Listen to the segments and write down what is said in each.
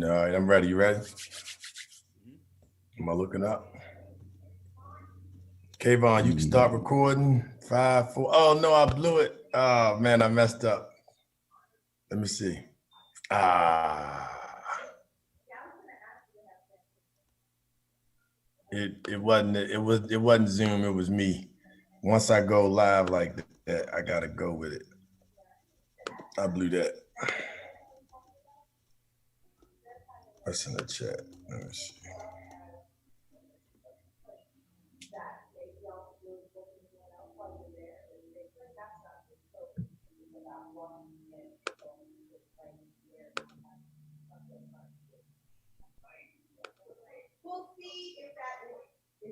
All right, I'm ready. You ready? Am I looking up? Kayvon, you can start recording. 5, 4. Oh, no, I blew it. Oh, man, I messed up. Let me see. It wasn't Zoom, it was me. Once I go live like that, I gotta go with it. I blew that. That's in the chat. Let me see. We'll see if that is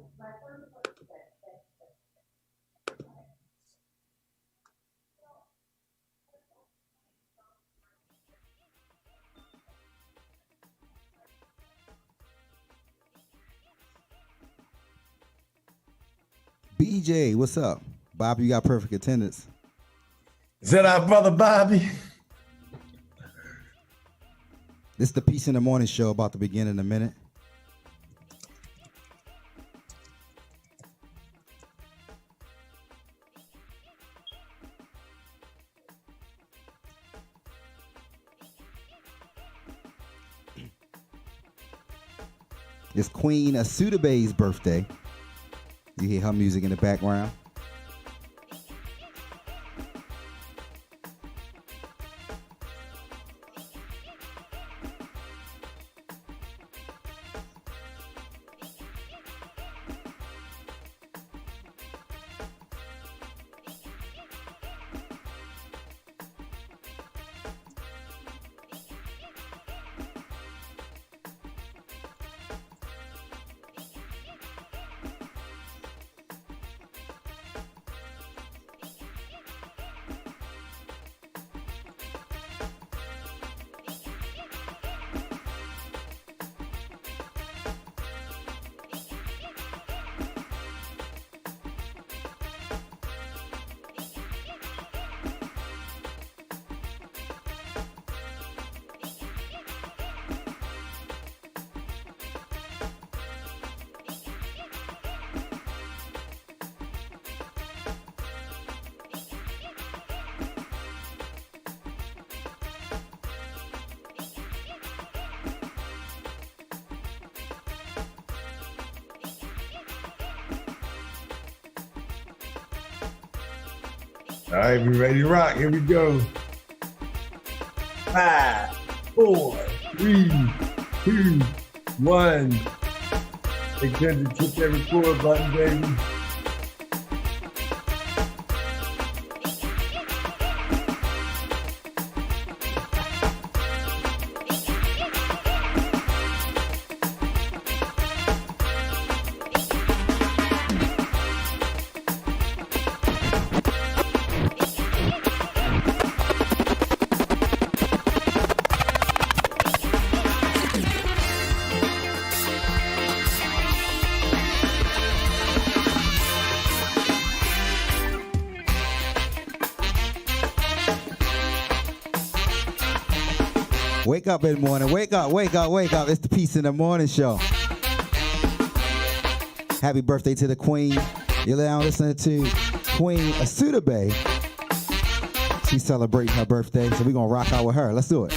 my first BJ, what's up? Bobby, you got perfect attendance. Is that our brother Bobby? This is the Peace in the Morning show about to begin in a minute. It's Queen Asudabe's birthday. You hear her music in the background. All right, we ready to rock. Here we go. 5, 4, 3, 2, 1. They tend to hit that record button, baby. Wake up in the morning. Wake up, wake up, wake up. It's the Peace in the Morning show. Happy birthday to the Queen. You're now listening to Queen Asudabe. She's celebrating her birthday, so we're going to rock out with her. Let's do it.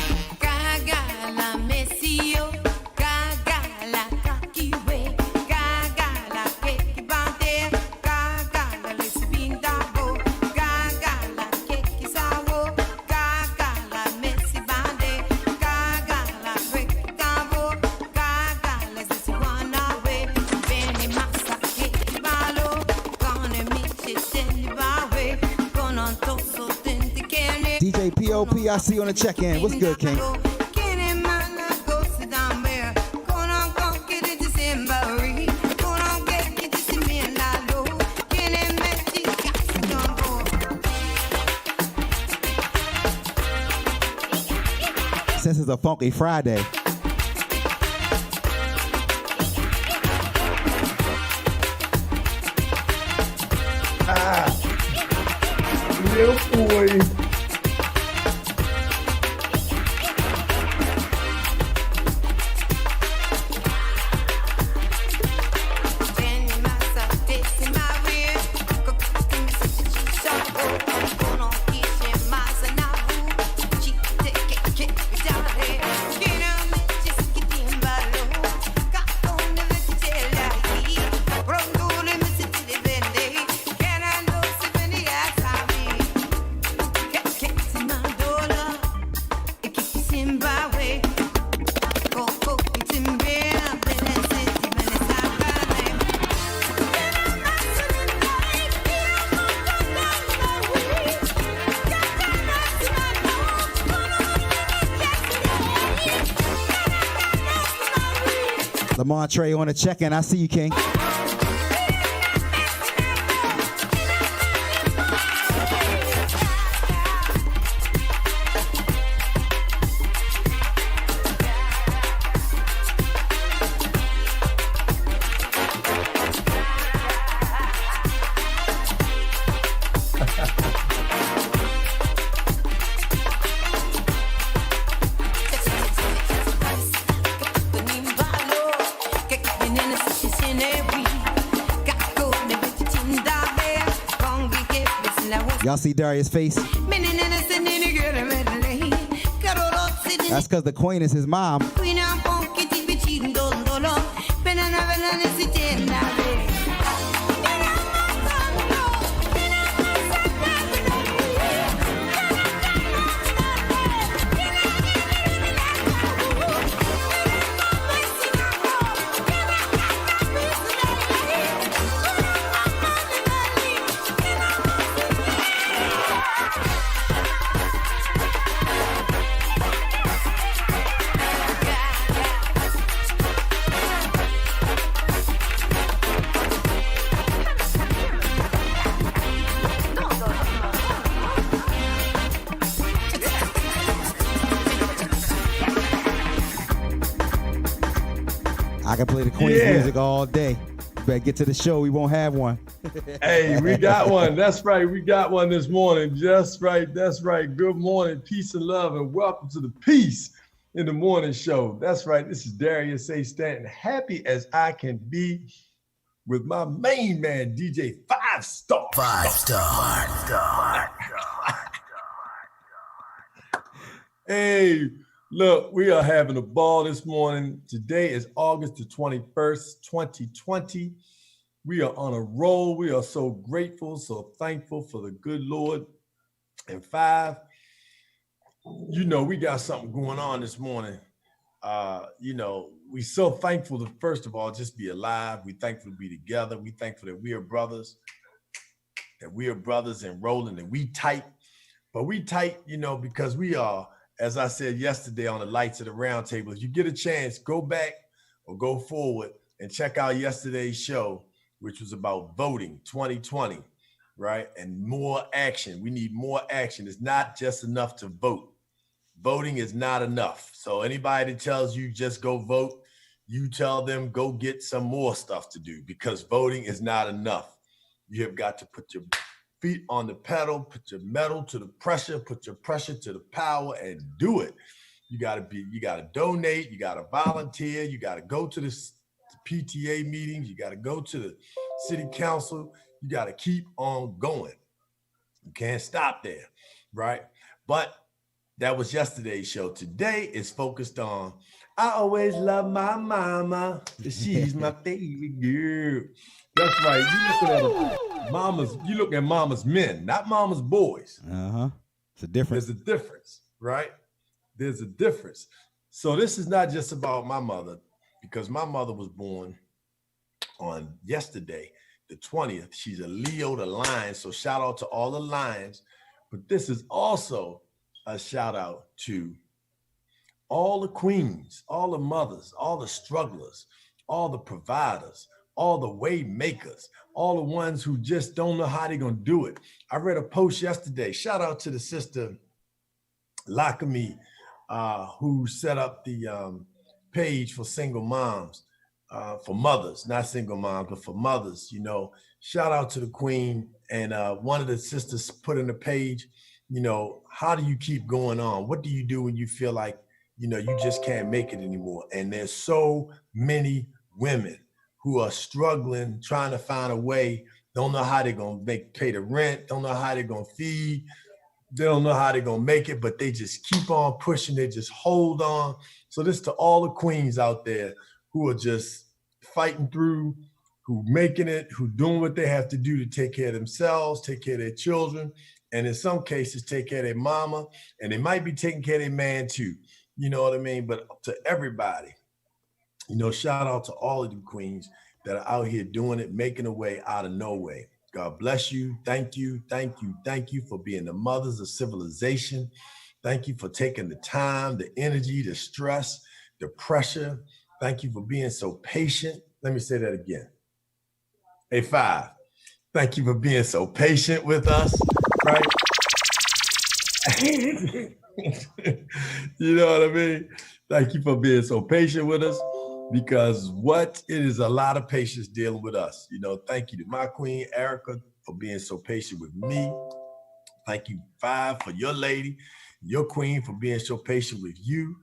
DJ POP, I see you on the check-in. What's good, King? Since it's a Funky Friday. Yeah, boy. Lamont Trey on the check-in. I see you, King. Y'all see Darius' face? That's because the queen is his mom. I can play the Queen's music all day. You better get to the show. We won't have one. Hey, we got one. That's right. We got one this morning. Just right. That's right. Good morning. Peace and love, and welcome to the Peace in the Morning Show. That's right. This is Darius A. Stanton. Happy as I can be with my main man, DJ 5Starr. 5Starr. Hey, look, we are having a ball this morning. Today is August the 21st, 2020. We are on a roll. We are so grateful, so thankful for the good Lord. And 5, you know, we got something going on this morning. We so thankful to, first of all, just be alive. We thankful to be together. We thankful that we are brothers, and rolling, and we tight. But we tight, because we are, as I said yesterday on the Lights of the Round Table, if you get a chance, go back or go forward and check out yesterday's show, which was about voting 2020, right? And more action. We need more action. It's not just enough to vote. Voting is not enough. So anybody that tells you just go vote, you tell them go get some more stuff to do, because voting is not enough. You have got to put your feet on the pedal, put your metal to the pressure, put your pressure to the power, and do it. You got to donate, you got to volunteer, you got to go to the PTA meetings, you got to go to the city council, you got to keep on going. You can't stop there, right? But that was yesterday's show. Today is focused on, I always love my mama. She's my favorite girl. That's right. You look at mama's men, not mama's boys. It's a difference. There's a difference, right? There's a difference. So this is not just about my mother, because my mother was born on yesterday, the 20th. She's a Leo, the lion. So shout out to all the lions. But this is also a shout out to all the queens, all the mothers, all the strugglers, all the providers, all the way makers, all the ones who just don't know how they're going to do it. I read a post yesterday. Shout out to the sister Lakami, who set up the page for single moms, for mothers, not single moms, but for mothers. Shout out to the queen. And one of the sisters put in the page, how do you keep going on? What do you do when you feel like, you just can't make it anymore? And there's so many women who are struggling, trying to find a way, don't know how they're going to pay the rent, don't know how they're going to feed, they don't know how they're going to make it, but they just keep on pushing, they just hold on. So this to all the queens out there who are just fighting through, who making it, who doing what they have to do to take care of themselves, take care of their children, and in some cases, take care of their mama, and they might be taking care of their man too. You know what I mean? But to everybody, shout out to all of you queens that are out here doing it, making a way out of no way. God bless you. Thank you. Thank you. Thank you for being the mothers of civilization. Thank you for taking the time, the energy, the stress, the pressure. Thank you for being so patient. Let me say that again. Hey, 5, thank you for being so patient with us, right? You know what I mean? Thank you for being so patient with us, because it is a lot of patience dealing with us. Thank you to my queen, Erica, for being so patient with me. Thank you, 5, for your lady, your queen, for being so patient with you.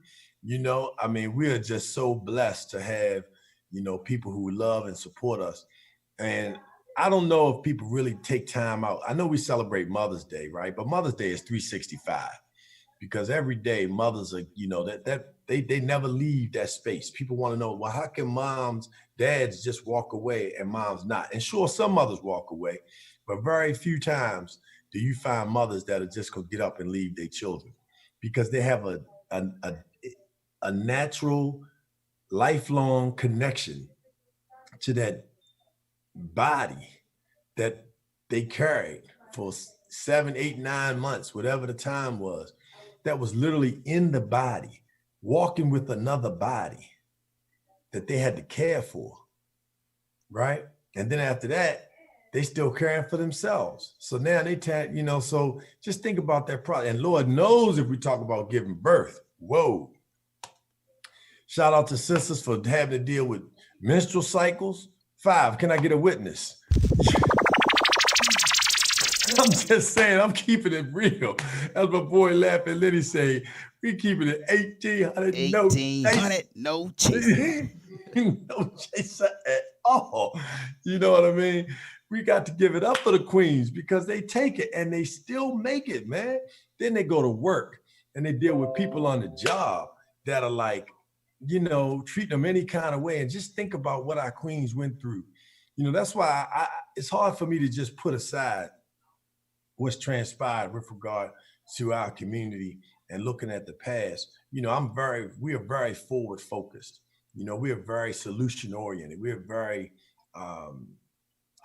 We are just so blessed to have, people who love and support us. And I don't know if people really take time out. I know we celebrate Mother's Day, right? But Mother's Day is 365, because every day mothers are, they never leave that space. People want to know, well, how can dads just walk away and moms not? And sure, some mothers walk away, but very few times do you find mothers that are just gonna get up and leave their children, because they have a natural, lifelong connection to that body that they carried for 7, 8, 9 months, whatever the time was, that was literally in the body, walking with another body that they had to care for, right? And then after that, they still caring for themselves. So now so just think about that product. And Lord knows if we talk about giving birth, whoa. Shout out to sisters for having to deal with menstrual cycles. 5, can I get a witness? I'm just saying, I'm keeping it real. As my boy Laughing Liddy say, we keeping it 1800. 1800, no chaser. No chaser at all. You know what I mean? We got to give it up for the queens, because they take it and they still make it, man. Then they go to work and they deal with people on the job that are like, treat them any kind of way. And just think about what our queens went through. That's why it's hard for me to just put aside what's transpired with regard to our community and looking at the past. We are very forward focused. We are very solution oriented. We are very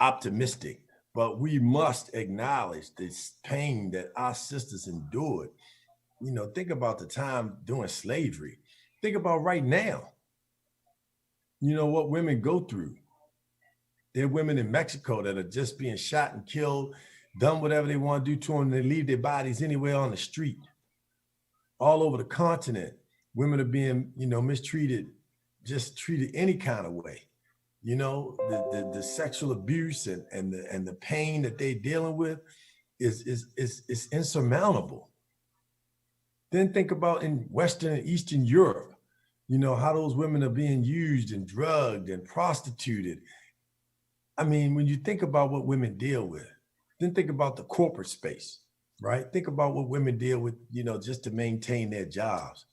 optimistic, but we must acknowledge this pain that our sisters endured. Think about the time during slavery. Think about right now. What women go through. There are women in Mexico that are just being shot and killed, done whatever they want to do to them. They leave their bodies anywhere on the street. All over the continent, women are being, mistreated, just treated any kind of way. The sexual abuse and the pain that they're dealing with is insurmountable. Then think about in Western and Eastern Europe, how those women are being used and drugged and prostituted. When you think about what women deal with, then think about the corporate space, right? Think about what women deal with, just to maintain their jobs,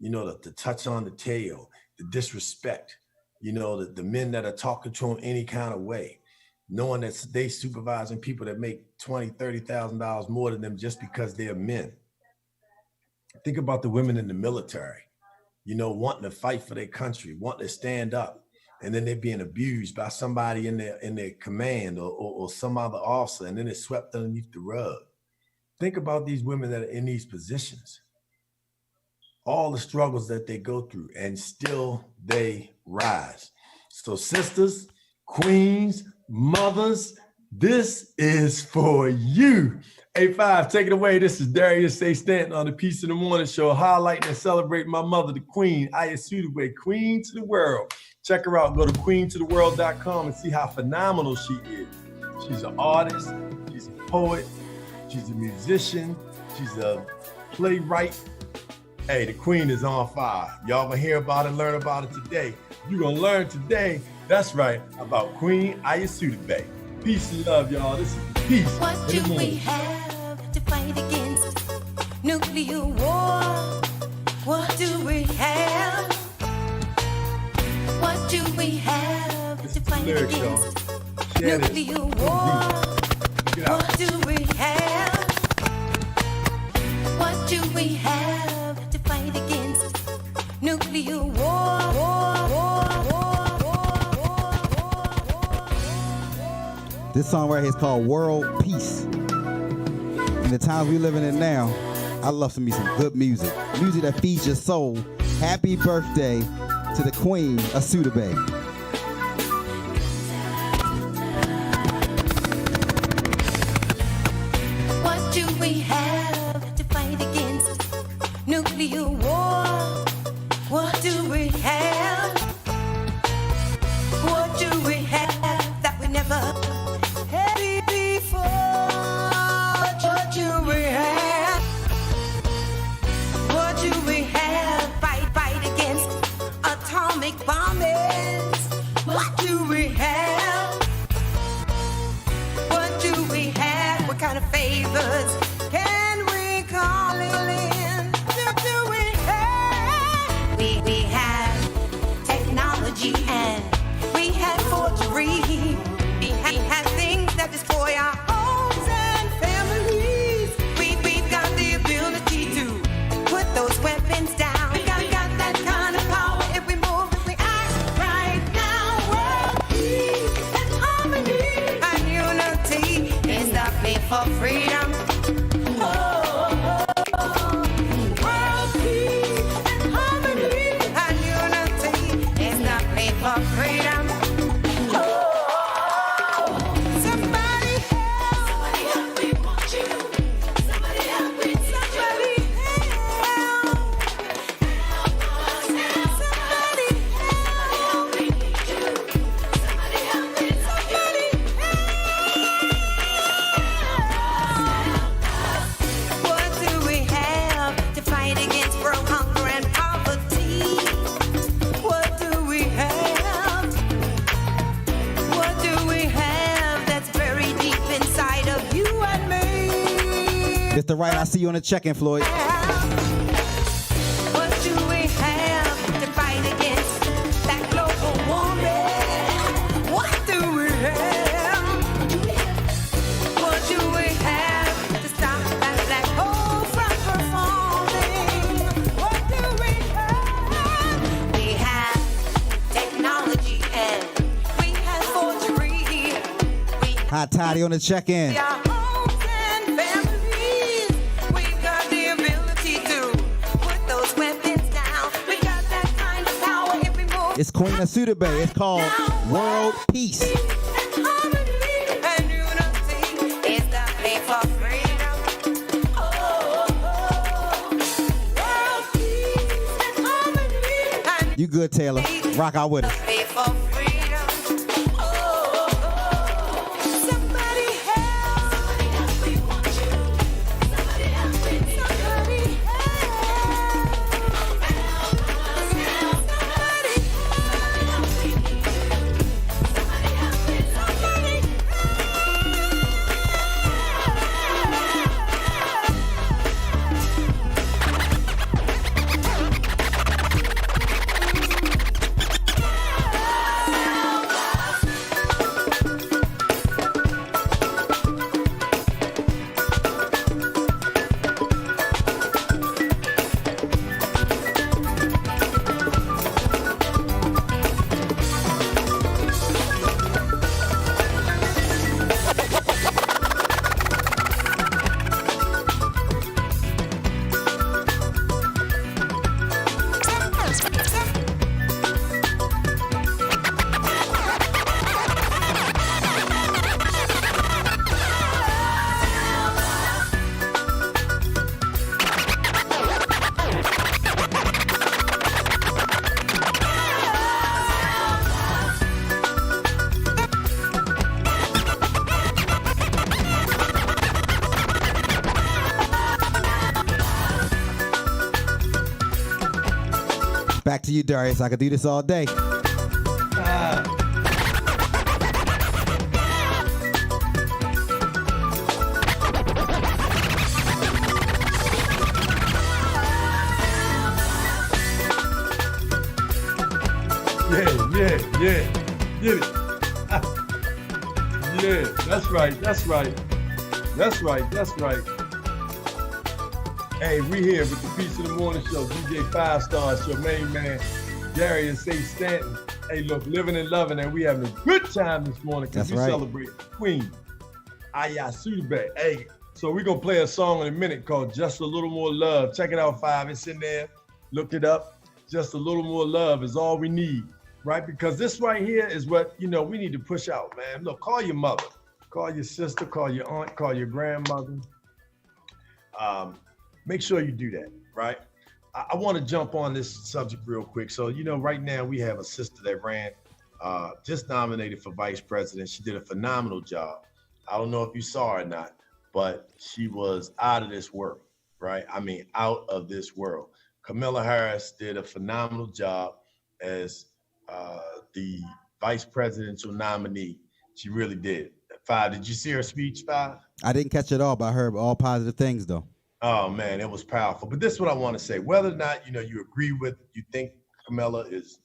the touch on the tail, the disrespect, the men that are talking to them any kind of way, knowing that they supervising people that make $20,000, $30,000 more than them just because they're men. Think about the women in the military, wanting to fight for their country, wanting to stand up, and then they're being abused by somebody in their command or some other officer, and then it's swept underneath the rug. Think about these women that are in these positions, all the struggles that they go through, and still they rise. So sisters, queens, mothers, this is for you. Hey, 5, take it away. This is Darius A. Stanton on the Peace in the Morning Show, highlighting and celebrating my mother, the Queen, Aya Sudaway, Queen to the World. Check her out. Go to queentotheworld.com and see how phenomenal she is. She's an artist. She's a poet. She's a musician. She's a playwright. Hey, the Queen is on fire. Y'all gonna hear about it, learn about it today. You're gonna learn today, that's right, about Queen Aya Sudaway. Peace and love, y'all. This is Peace. What do we have to fight against nuclear war? What do we have? What do we have to fight against nuclear war? What do we have? What do we have to fight against nuclear war? This song right here is called World Peace. In the times we living in now, I love some good music. Music that feeds your soul. Happy birthday to the queen of Suda Bay. What do we have to fight against? Nuclear war. What do we have? What do we have that we never had before? What do we have? What do we have? Fight against atomic bombings. What do we have? What do we have? What kind of favors can we call in? Do we have? We have technology and we have forgery. We have things that destroy our homes and families. We've got the ability to put those weapons down. We got that kind of power if we move, if we act right now. World peace and harmony and unity is the plea for freedom. World peace and harmony and unity is the plea for freedom. Somebody help! Somebody help! We want you. Somebody help! We somebody help! Somebody help! We need you. Somebody help! We somebody help! What do we have to fight against world hunger and poverty? What do we have? What do we have that's very deep inside of you and me? It's the right I see you on the check-in, Floyd. What do we have to fight against that global warming? What do we have? What do we have to stop that black hole from performing? What do we have? We have technology and we have forgery. We Hot Toddy on the check-in. our homes and families. We've got the ability to put those weapons down. We got that kind of power if we move. It's Queen of Suda Bay. It's called World Peace. And harmony and unity is the plea for freedom. World peace and harmony and You good, Taylor. Rock out with us. plea for freedom. Somebody help! Somebody help! We want you. Somebody help! We need you. Somebody help! Somebody help! We need you. Somebody help! We somebody Back to you, Darius. I could do this all day. Yeah. Get it. Yeah, that's right. Hey, we here with the Peace of the Morning Show. DJ 5Starr, it's your main man, Darius A. Stanton. Hey, look, living and loving, and we having a good time this morning because That's we right. celebrate Queen Suda Bay. Hey, so we're going to play a song in a minute called Just a Little More Love. Check it out, 5. It's in there. Look it up. Just a little more love is all we need, right? Because this right here is what, we need to push out, man. Look, call your mother, call your sister, call your aunt, call your grandmother. Make sure you do that, right? I want to jump on this subject real quick. So, right now we have a sister that ran, just nominated for vice president. She did a phenomenal job. I don't know if you saw her or not, but she was out of this world, right? I mean, out of this world. Kamala Harris did a phenomenal job as the vice presidential nominee. She really did. Five, did you see her speech, Five? I didn't catch it all, but I heard all positive things though. Oh man, it was powerful. But this is what I want to say. Whether or not you agree with, you think Kamala is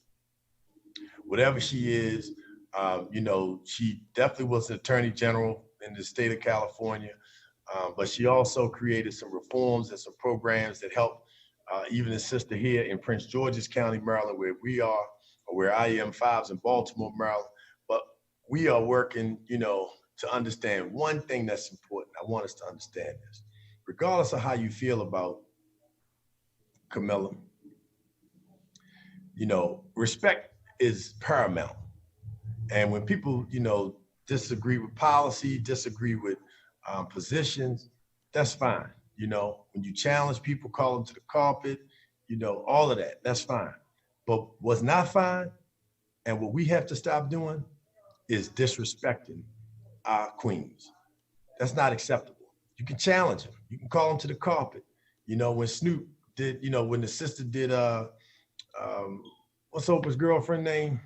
whatever she is, she definitely was an attorney general in the state of California, but she also created some reforms and some programs that help even a sister here in Prince George's County, Maryland, where we are, or where I am, Fives in Baltimore, Maryland. But we are working, to understand one thing that's important. I want us to understand this. Regardless of how you feel about Camilla, respect is paramount. And when people, disagree with policy, disagree with positions, that's fine. When you challenge people, call them to the carpet, all of that, that's fine. But what's not fine, and what we have to stop doing, is disrespecting our queens. That's not acceptable. You can challenge them. You can call them to the carpet. When Snoop did, when the sister did, what's Oprah's girlfriend name?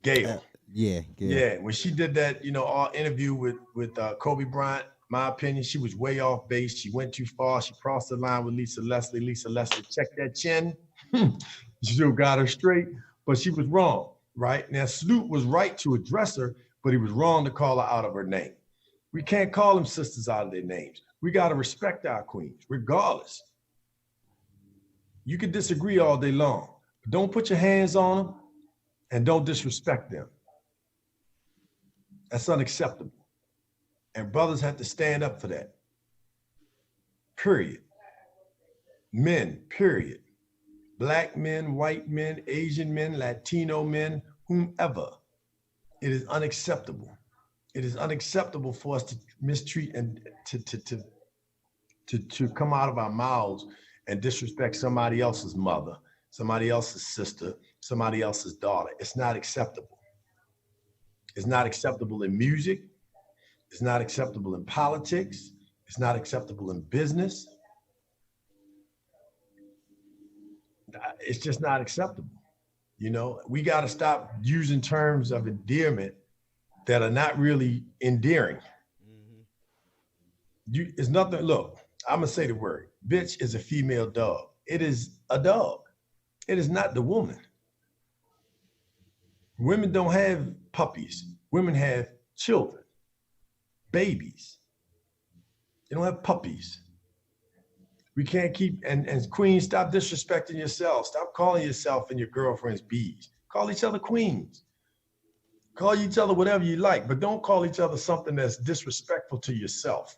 Gail. Yeah. When she did that, our interview with Kobe Bryant, my opinion, she was way off base. She went too far. She crossed the line with Lisa Leslie. Lisa Leslie checked that chin. She still got her straight, but she was wrong, right? Now, Snoop was right to address her, but he was wrong to call her out of her name. We can't call them sisters out of their names. We got to respect our queens, regardless. You can disagree all day long, but don't put your hands on them and don't disrespect them. That's unacceptable. And brothers have to stand up for that. Period. Men, period. Black men, white men, Asian men, Latino men, whomever. It is unacceptable. It is unacceptable for us to mistreat and to come out of our mouths and disrespect somebody else's mother, somebody else's sister, somebody else's daughter. It's not acceptable. It's not acceptable in music. It's not acceptable in politics. It's not acceptable in business. It's just not acceptable. We got to stop using terms of endearment that are not really endearing. It's nothing. Look, I'm going to say the word. Bitch is a female dog. It is a dog. It is not the woman. Women don't have puppies. Women have children, babies. They don't have puppies. We can't keep, and queens, stop disrespecting yourself. Stop calling yourself and your girlfriends bees. Call each other queens. Call each other whatever you like, but don't call each other something that's disrespectful to yourself.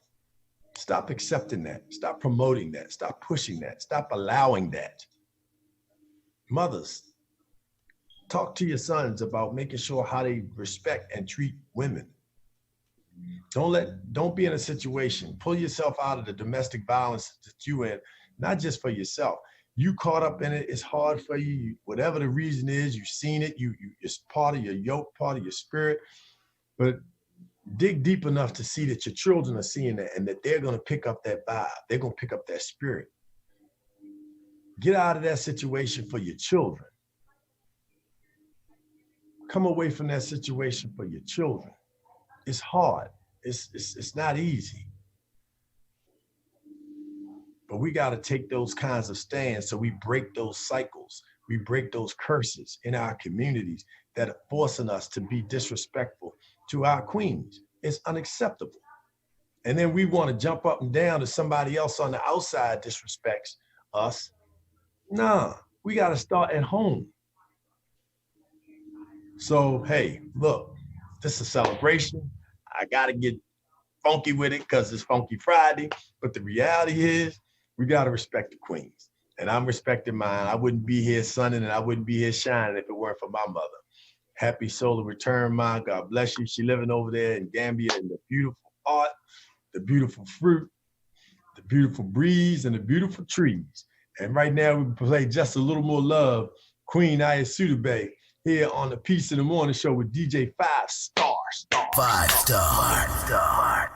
Stop accepting that. Stop promoting that. Stop pushing that. Stop allowing that. Mothers, talk to your sons about making sure how they respect and treat women. Don't be in a situation, pull yourself out of the domestic violence that you in, not just for yourself. You caught up in it, it's hard for you, whatever the reason is, you've seen it, it's part of your yoke, part of your spirit, but dig deep enough to see that your children are seeing that and that they're gonna pick up that vibe, they're gonna pick up that spirit. Get out of that situation for your children. Come away from that situation for your children. It's hard. It's not easy. But we got to take those kinds of stands so we break those cycles. We break those curses in our communities that are forcing us to be disrespectful to our queens. It's unacceptable. And then we want to jump up and down to somebody else on the outside disrespects us. Nah, we got to start at home. So, hey, look, this is a celebration. I got to get funky with it because it's Funky Friday. But the reality is we got to respect the queens. and I'm respecting mine. I wouldn't be here sunning and I wouldn't be here shining if it weren't for my mother. Happy solar return, Ma. God bless you. She living over there in Gambia in the beautiful art, the beautiful fruit, the beautiful breeze, and the beautiful trees. And right now we play Just a Little More Love, Queen Ayasudebe, here on the Peace in the Morning show with DJ 5Starr. 5Starr.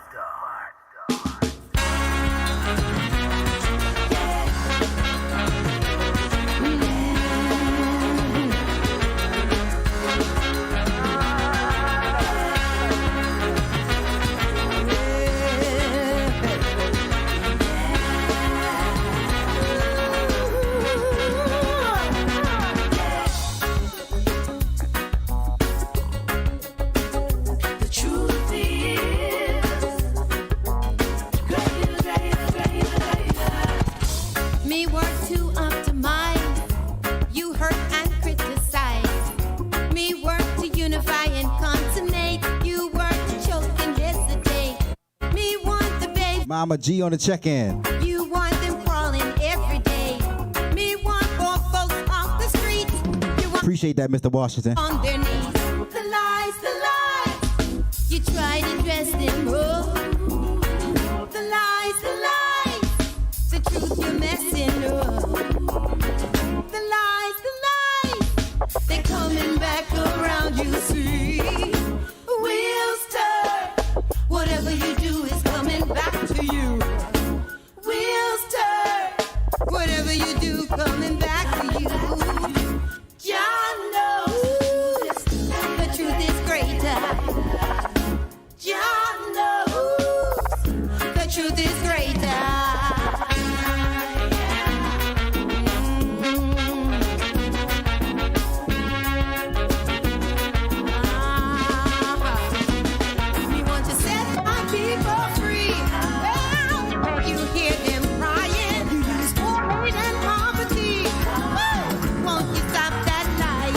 Mama G on the check-in. You want them crawling every day. Me want more folks off the streets. You want Appreciate that, Mr. Washington. on their knees. The lies, the lies. You try to dress them up. The lies, the lies. The truth you're messing up. The lies, the lies. They're coming back around, you see. Wheels turn. Whatever you do is coming back to you. Wheels turn. Whatever you do, coming back to you. John knows the truth is greater. John knows the truth is greater. We want to set our people free. Well, you hear them crying. You use war, hate, and poverty. Woo! Won't you stop that lying?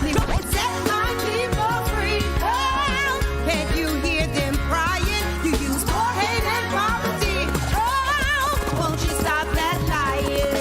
We want to set our people free. Well, can't you hear them crying? You use war, hate, and poverty. Oh, won't you stop that lying?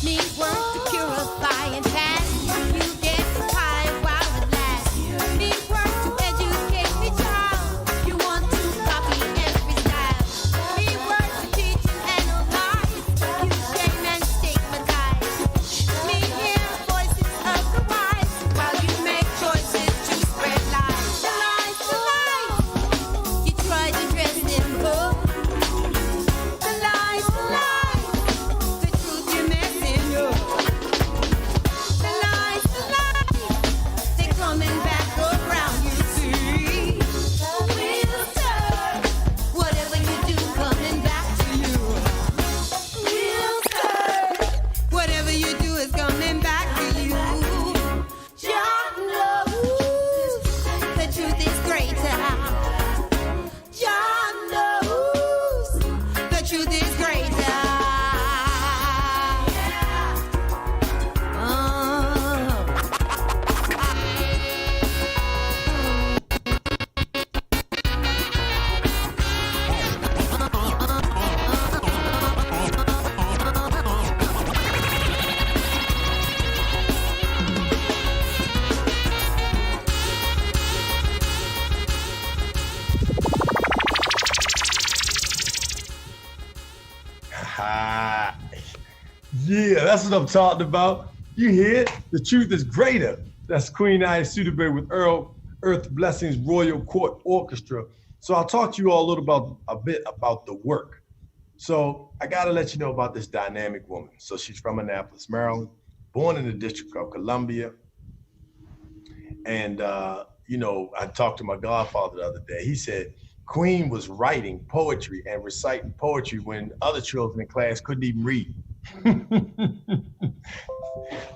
Me work to purify and pass. You get high while it lasts. Me work to educate me child. You want to copy every style. Me work to teach and analyze. You shame and stigmatize. Me hear voices of the wise while you make choices to spread lies. The lies, the lies. You try to dress them up. The lies, the lies. The truth you're messing up. The lies, they're coming back around, you see. Wheels turn. Whatever you do, coming back to you. Wheels turn. Whatever you do is coming back to you. John knows the truth is greater. John knows the truth is greater. Ah, yeah, that's what I'm talking about. You hear it? The truth is greater. That's Queen Ayasudebe with Earl Earth Blessings Royal Court Orchestra. So I'll talk to you all a bit about the work. So I got to let you know about this dynamic woman. So she's from Annapolis, Maryland, born in the District of Columbia. And, I talked to my godfather the other day. He said Queen was writing poetry and reciting poetry when other children in class couldn't even read.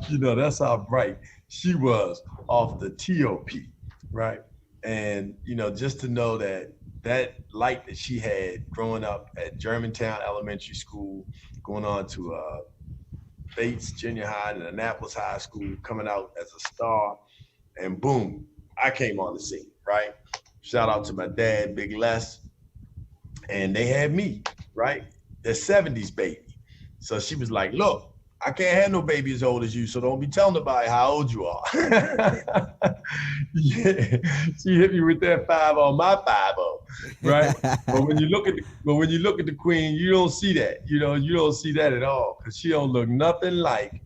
That's how bright she was off the TOP, right? And, just to know that light that she had growing up at Germantown Elementary School, going on to Bates Junior High and Annapolis High School, coming out as a star, and boom, I came on the scene, right? Shout out to my dad, Big Les, and they had me, right? The 70s baby. So she was like, look, I can't have no baby as old as you, so don't be telling nobody how old you are. Yeah, she hit me with that 5 on my 5-0, right? But when you look at the Queen, you don't see that. You don't see that at all, because she don't look nothing like.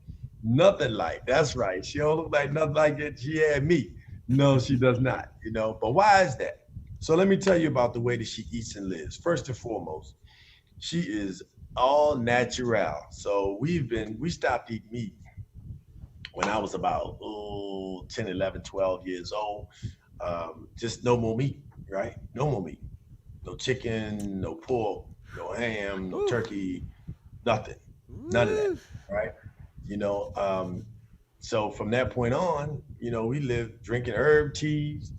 That's right. She don't look like nothing like that. She had me. No, she does not. But why is that? So let me tell you about the way that she eats and lives. First and foremost, she is all natural. So we stopped eating meat when I was about 10, 11, 12 years old. Just no more meat, right? No more meat. No chicken, no pork, no ham, no turkey, nothing. None of that, right? So from that point on, we lived drinking herb teas,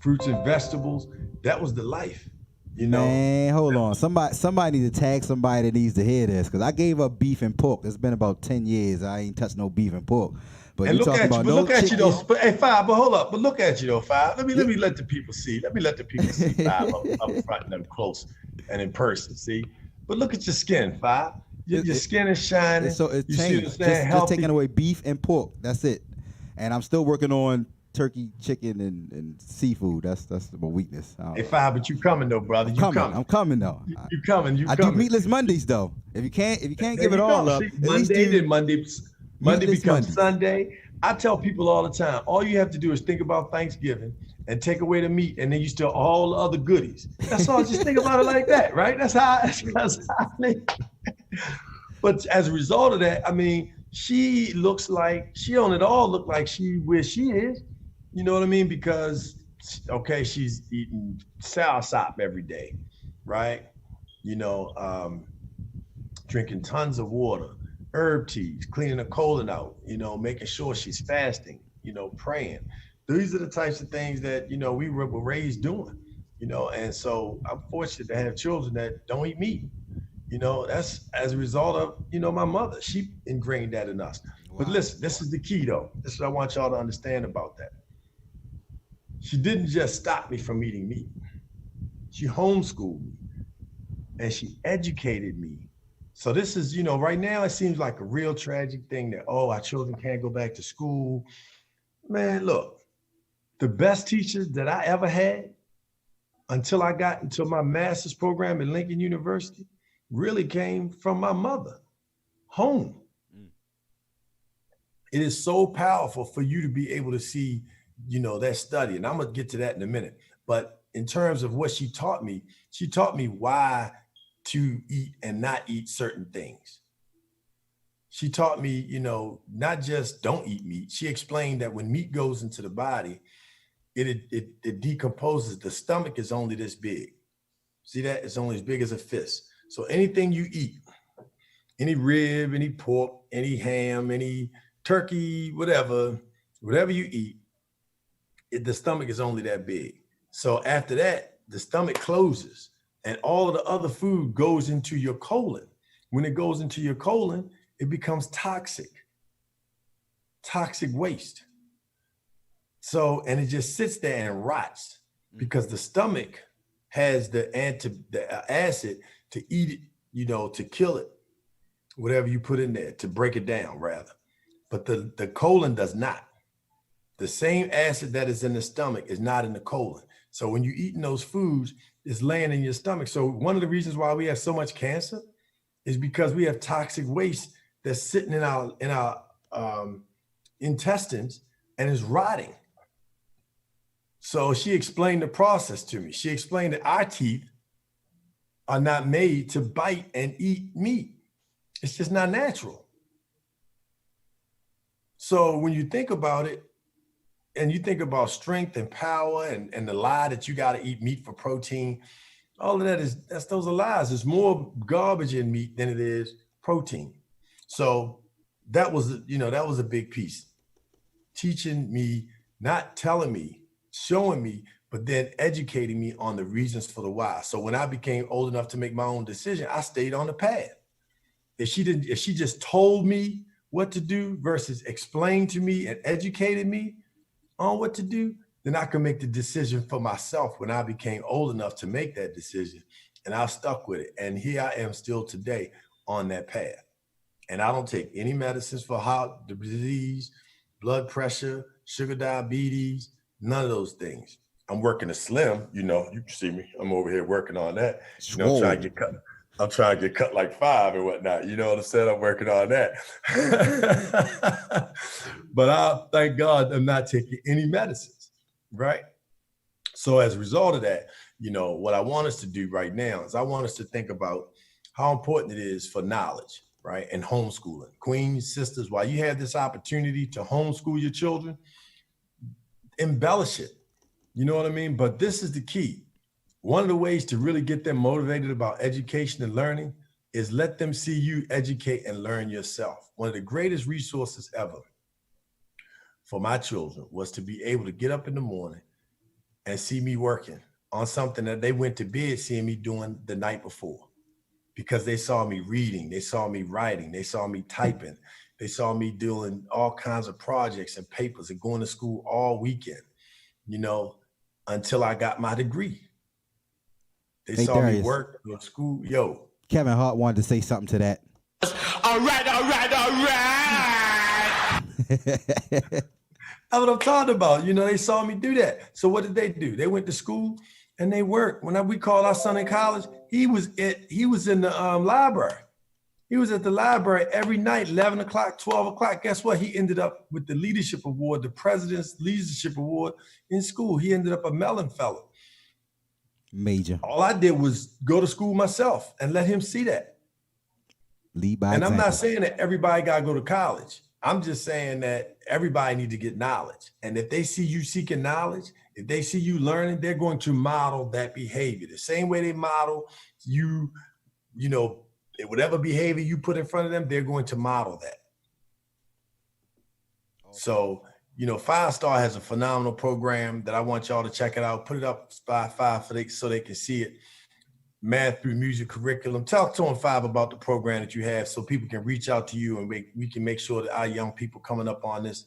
fruits and vegetables. That was the life. Man, hold on. Somebody need to tag somebody that needs to hear this, because I gave up beef and pork. It's been about 10 years. I ain't touched no beaf and pork. But and you talking about no chicken. Hey, Five, but hold up. But look at you though, Five. Let me let the people see. Let the people see Five up front and up close and in person. See, but look at your skin, Five. Your skin is shining. So it's you changed. Just taking away beef and pork. That's it. And I'm still working on turkey, chicken, and seafood. That's my weakness. Hey, Five, but you coming though, brother. I'm coming though. You coming. I do meatless Mondays though. If you can't give it all up, Monday becomes Sunday. I tell people all the time, all you have to do is think about Thanksgiving and take away the meat, and then you still all the other goodies. That's all. Just think about it like that, right? That's how I think. But as a result of that, I mean, she don't at all look like she where she is. You know what I mean? Because she's eating soursop every day, right? Drinking tons of water, herb teas, cleaning her colon out, making sure she's fasting, praying. These are the types of things that, we were raised doing, and so I'm fortunate to have children that don't eat meat. That's as a result of, my mother. She ingrained that in us. Wow. But listen, this is the key though. This is what I want y'all to understand about that. She didn't just stop me from eating meat. She homeschooled me and she educated me. So this is, right now it seems like a real tragic thing that, our children can't go back to school. Man, look, the best teachers that I ever had until I got into my master's program at Lincoln University really came from my mother, home. It is so powerful for you to be able to see, that study. And I'm gonna get to that in a minute. But in terms of what she taught me why to eat and not eat certain things. She taught me, not just don't eat meat. She explained that when meat goes into the body, it decomposes. The stomach is only this big. See that? It's only as big as a fist. So anything you eat, any rib, any pork, any ham, any turkey, whatever you eat, the stomach is only that big. So after that, the stomach closes and all of the other food goes into your colon. When it goes into your colon, it becomes toxic waste. So, and it just sits there and rots because the stomach has the acid to eat it, to kill it, whatever you put in there, to break it down rather. But the colon does not. The same acid that is in the stomach is not in the colon. So when you're eating those foods, it's laying in your stomach. So one of the reasons why we have so much cancer is because we have toxic waste that's sitting in our intestines and is rotting. So she explained the process to me. She explained that our teeth are not made to bite and eat meat. It's just not natural. So when you think about it, and you think about strength and power and the lie that you got to eat meat for protein, all of those are lies. There's more garbage in meat than it is protein. So that was a big piece. Teaching me, not telling me, showing me, but then educating me on the reasons for the why. So when I became old enough to make my own decision, I stayed on the path. If she just told me what to do versus explained to me and educated me on what to do, then I could make the decision for myself when I became old enough to make that decision. And I stuck with it. And here I am still today on that path. And I don't take any medicines for heart disease, blood pressure, sugar diabetes, none of those things. I'm working to slim, you can see me. I'm over here working on that. I'm trying to get cut. I'm trying to get cut like 5 and whatnot. You know what I'm saying? I'm working on that. But I thank God I'm not taking any medicines, right? So as a result of that, what I want us to do right now is I want us to think about how important it is for knowledge, right? And homeschooling. Queens, sisters, while you have this opportunity to homeschool your children, embellish it. You know what I mean? But this is the key. One of the ways to really get them motivated about education and learning is let them see you educate and learn yourself. One of the greatest resources ever for my children was to be able to get up in the morning and see me working on something that they went to bed seeing me doing the night before, because they saw me reading, they saw me writing, they saw me typing, they saw me doing all kinds of projects and papers and going to school all weekend, until I got my degree. They saw Darius, me work in school. Yo. Kevin Hart wanted to say something to that. All right. That's what I'm talking about. They saw me do that. So what did they do? They went to school and they worked. When we called our son in college, he was in the library. He was at the library every night, 11 o'clock, 12 o'clock. Guess what? He ended up with the leadership award, the president's leadership award in school. He ended up a Mellon Fellow. Major. All I did was go to school myself and let him see that. Lead by example. I'm not saying that everybody got to go to college. I'm just saying that everybody needs to get knowledge. And if they see you seeking knowledge, if they see you learning, they're going to model that behavior. The same way they model whatever behavior you put in front of them, they're going to model that. So, 5Starr has a phenomenal program that I want y'all to check it out. Put it up by 5 so they can see it. Math through music curriculum. Talk to them 5 about the program that you have so people can reach out to you and we can make sure that our young people coming up on this,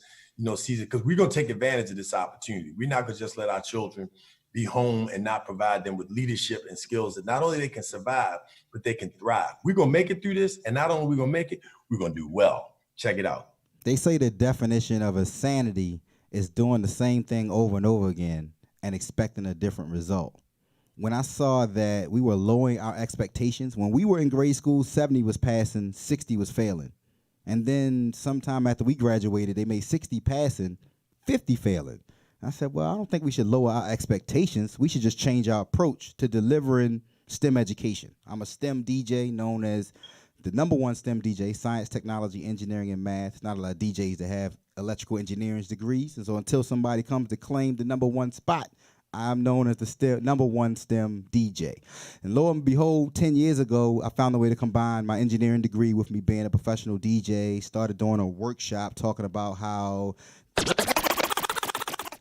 season, because we're going to take advantage of this opportunity. We're not going to just let our children be home and not provide them with leadership and skills that not only they can survive, but they can thrive. We're going to make it through this. And not only are we going to make it, we're going to do well. Check it out. They say the definition of insanity is doing the same thing over and over again and expecting a different result. When I saw that we were lowering our expectations, when we were in grade school, 70 was passing, 60 was failing. And then sometime after we graduated, they made 60 passing, 50 failing. I said, well, I don't think we should lower our expectations. We should just change our approach to delivering STEM education. I'm a STEM DJ, known as the #1 STEM DJ, science, technology, engineering, and math. It's not a lot of DJs that have electrical engineering degrees. And so until somebody comes to claim the #1 spot, I'm known as the #1 STEM DJ. And lo and behold, 10 years ago, I found a way to combine my engineering degree with me being a professional DJ, started doing a workshop talking about how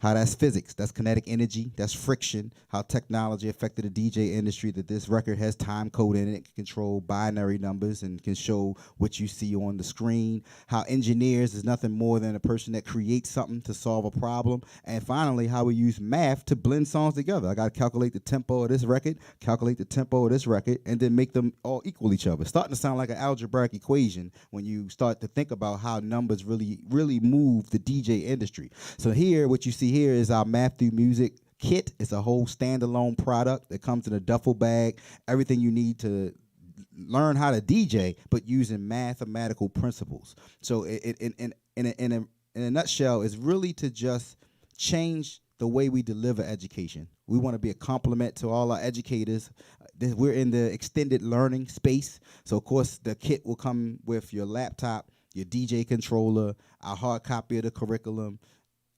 that's physics, that's kinetic energy, that's friction, how technology affected the DJ industry, that this record has time code in it, it can control binary numbers and can show what you see on the screen, how engineers is nothing more than a person that creates something to solve a problem, and finally, how we use math to blend songs together. I got to calculate the tempo of this record, calculate the tempo of this record, and then make them all equal each other. It's starting to sound like an algebraic equation when you start to think about how numbers really move the DJ industry. So here, what you see here is our Math Through Music kit. It's a whole standalone product that comes in a duffel bag. Everything you need to learn how to DJ, but using mathematical principles. So in a nutshell, is really to just change the the way we deliver education. We want to be a complement to all our educators. We're in the extended learning space. So, of course, the kit will come with your laptop, your DJ controller, our hard copy of the curriculum,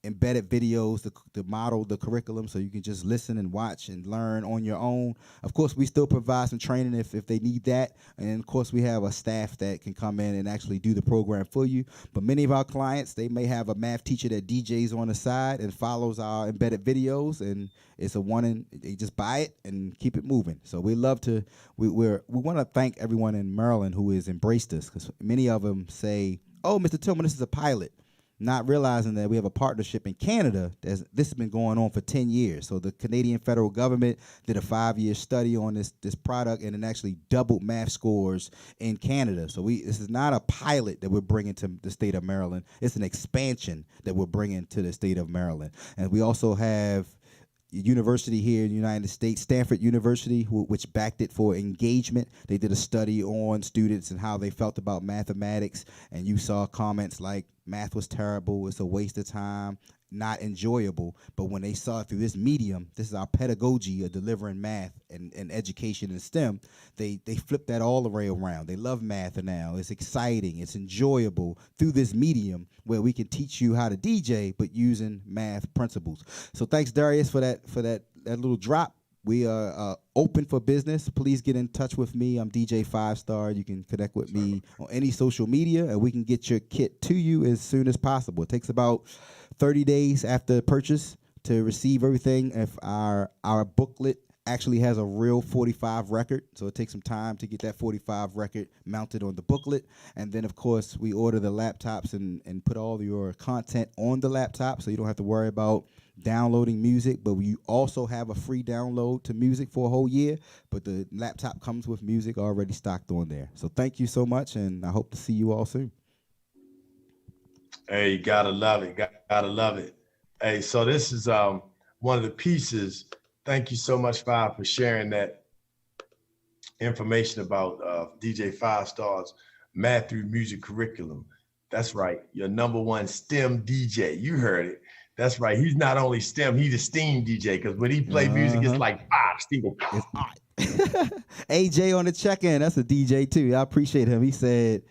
embedded videos to model the curriculum so you can just listen and watch and learn on your own. Of course, we still provide some training if they need that. And of course, we have a staff that can come in and actually do the program for you. But many of our clients, they may have a math teacher that DJs on the side and follows our embedded videos, and it's a one and they just buy it and keep it moving. So we love to, we want to thank everyone in Maryland who has embraced us, because many of them say, oh, Mr. Tillman, this is a pilot, not realizing that we have a partnership in Canada. This has been going on for 10 years. So the Canadian federal government did a 5-year study on this product, and it actually doubled math scores in Canada. So this is not a pilot that we're bringing to the state of Maryland. It's an expansion that we're bringing to the state of Maryland. And we also have university here in the United States, Stanford University, which backed it for engagement. They did a study on students and how they felt about mathematics, and you saw comments like, math was terrible, it's a waste of time, not enjoyable. But when they saw it through this medium, this is our pedagogy of delivering math and education in STEM, they flipped that all the way around. They love math now. It's exciting, it's enjoyable through this medium where we can teach you how to DJ, but using math principles. So thanks, Darius, for that little drop. We are open for business. Please get in touch with me. I'm DJ 5Starr. You can connect with me on any social media, and we can get your kit to you as soon as possible. It takes about 30 days after purchase to receive everything. If our booklet actually has a real 45 record, so it takes some time to get that 45 record mounted on the booklet. And then, of course, we order the laptops and put all your content on the laptop, so you don't have to worry about downloading music. But we also have a free download to music for a whole year, but the laptop comes with music already stocked on there. So thank you so much, and I hope to see you all soon. Hey, you gotta love it. Gotta love it. Hey, so this is one of the pieces. Thank you so much, Five, for sharing that information about DJ 5Starr's Math Through Music curriculum. That's right, your #1 STEM DJ. You heard it. That's right. He's not only STEM, he's a STEAM DJ, because when he play music, it's like five, Steve. It's hot. AJ on the check-in, that's a DJ too. I appreciate him. He said,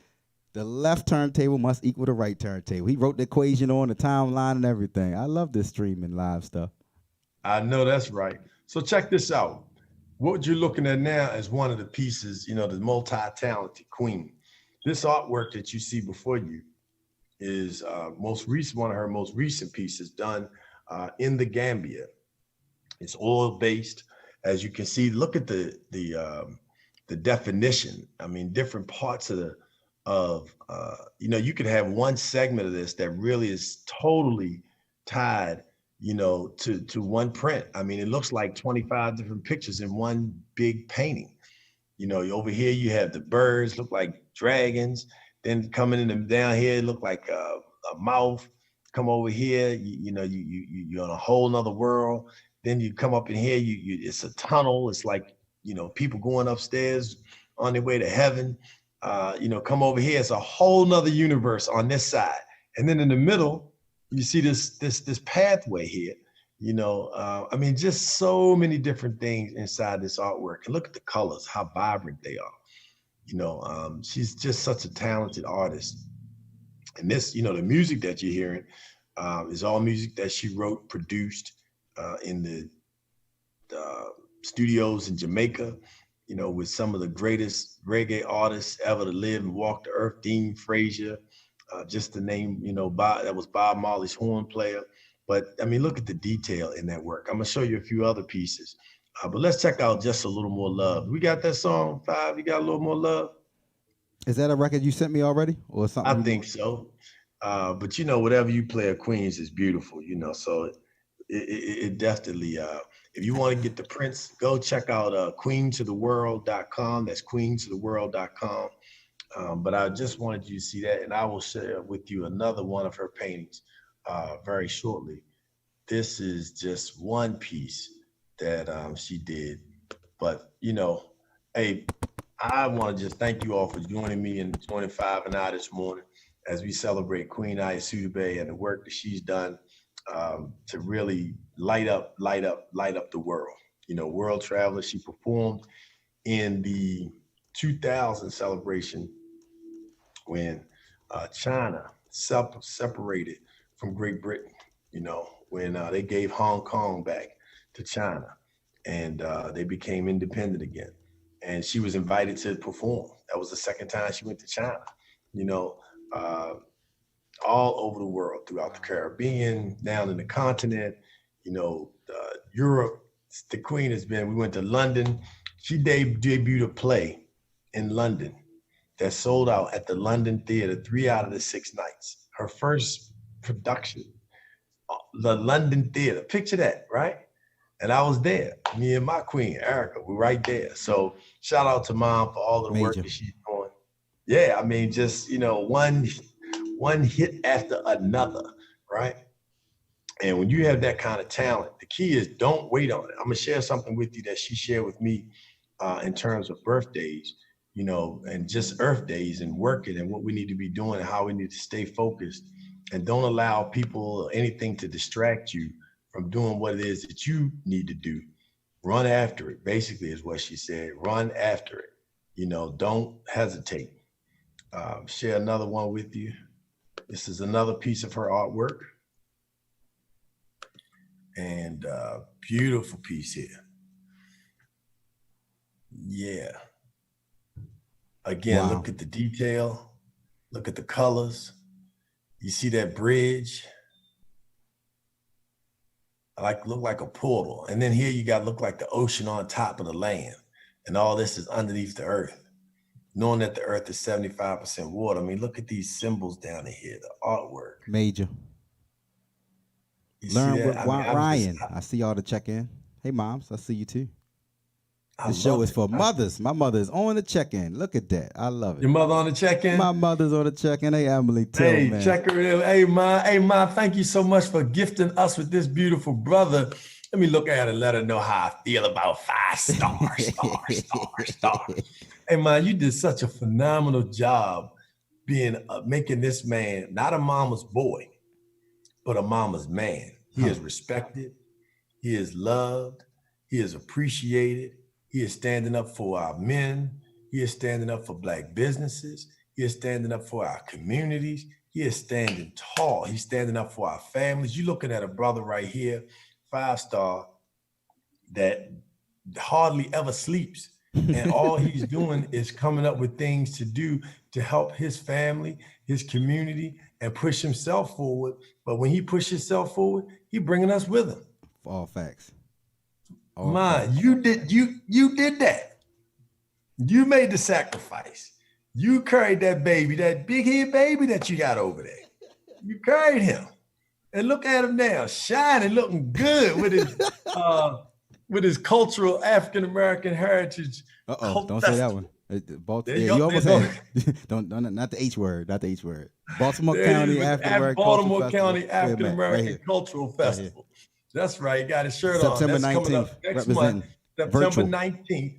the left turntable must equal the right turntable. He wrote the equation on the timeline and everything. I love this streaming live stuff. I know that's right. So check this out. What you're looking at now is one of the pieces, the multi-talented queen. This artwork that you see before you is one of her most recent pieces done in the Gambia. It's oil-based. As you can see, look at the definition. I mean, different parts of you could have one segment of this that really is totally tied to one print. I mean, it looks like 25 different pictures in one big painting. Over here you have the birds, look like dragons. Then coming in down here, it look like a mouth. Come over here, you're on a whole nother world. Then you come up in here, it's a tunnel. It's like, people going upstairs on their way to heaven. Come over here, it's a whole nother universe on this side. And then in the middle, you see this pathway here, I mean, just so many different things inside this artwork. And look at the colors, how vibrant they are. She's just such a talented artist. And this, the music that you're hearing is all music that she wrote, produced in the studios in Jamaica, with some of the greatest reggae artists ever to live and walk the earth. Dean Frazier, just to name, that was Bob Marley's horn player. But I mean, look at the detail in that work. I'm gonna show you a few other pieces, but let's check out Just a Little More Love. We got that song, Five. You got a little more love? Is that a record you sent me already, or something? I think so. But whatever you play at Queens is beautiful. So it definitely. If you want to get the prints, go check out queentotheworld.com. That's queentotheworld.com. But I just wanted you to see that, and I will share with you another one of her paintings very shortly. This is just one piece that she did. But, hey, I want to just thank you all for joining me and joining Five and I this morning as we celebrate Queen Aya Sudebe and the work that she's done to really light up the world. World traveler. She performed in the 2000 celebration when China separated from Great Britain. When they gave Hong Kong back to China, and they became independent again. And she was invited to perform. That was the second time she went to China. You know, uh, all over the world, throughout the Caribbean, down in the continent, Europe. The Queen has been. We went to London. She debuted a play in London that sold out at the London Theater 3 out of the 6 nights. Her first production, the London Theater. Picture that, right? And I was there. Me and my queen, Erica, we're right there. So shout out to mom for all of the work Major. that she's doing. Yeah, I mean, just one hit after another, right? And when you have that kind of talent, the key is don't wait on it. I'm gonna share something with you that she shared with me in terms of birthdays, and just Earth days and working and what we need to be doing and how we need to stay focused and don't allow people or anything to distract you from doing what it is that you need to do. Run after it, basically, is what she said. Run after it. Don't hesitate. Share another one with you. This is another piece of her artwork. And beautiful piece here. Yeah. Again, Wow. Look at the detail. Look at the colors. You see that bridge? Look like a portal. And then here you got look like the ocean on top of the land. And all this is underneath the earth. Knowing that the earth is 75% water. I mean, look at these symbols down in here, the artwork. Major. You Learn see with that? I Ryan. I see y'all to check in. Hey, moms, I see you too. I This show love is it. for mothers. My mother is on the check-in. Look at that. I love Your it. mother on the check-in? My mother's on the check-in. Hey, Emily, too, Hey, man. check her in. Hey, Ma, thank you so much for gifting us with this beautiful brother. Let me look at her and let her know how I feel about 5 Starr, star. Hey, Ma, you did such a phenomenal job making this man not a mama's boy, but a mama's man. He is respected. He is loved. He is appreciated. He is standing up for our men. He is standing up for Black businesses. He is standing up for our communities. He is standing tall. He's standing up for our families. You're looking at a brother right here, 5 Starr, that hardly ever sleeps. And all he's doing is coming up with things to do to help his family, his community, and push himself forward. But when he pushes himself forward, he bringing us with him. All facts. All Ma, facts. you did that. You made the sacrifice. You carried that baby, that big head baby that you got over there. You carried him. And look at him now, shining, looking good with his cultural African-American heritage. Don't say that one. There You you go. almost There had it. Don't, not the H word, not the H word. Baltimore There it County is, African American Baltimore Cultural County Festival. Wait a minute, African-American right Cultural Festival. That's right. He got his shirt September on. That's coming 19th, up next representing month, September virtual. 19th.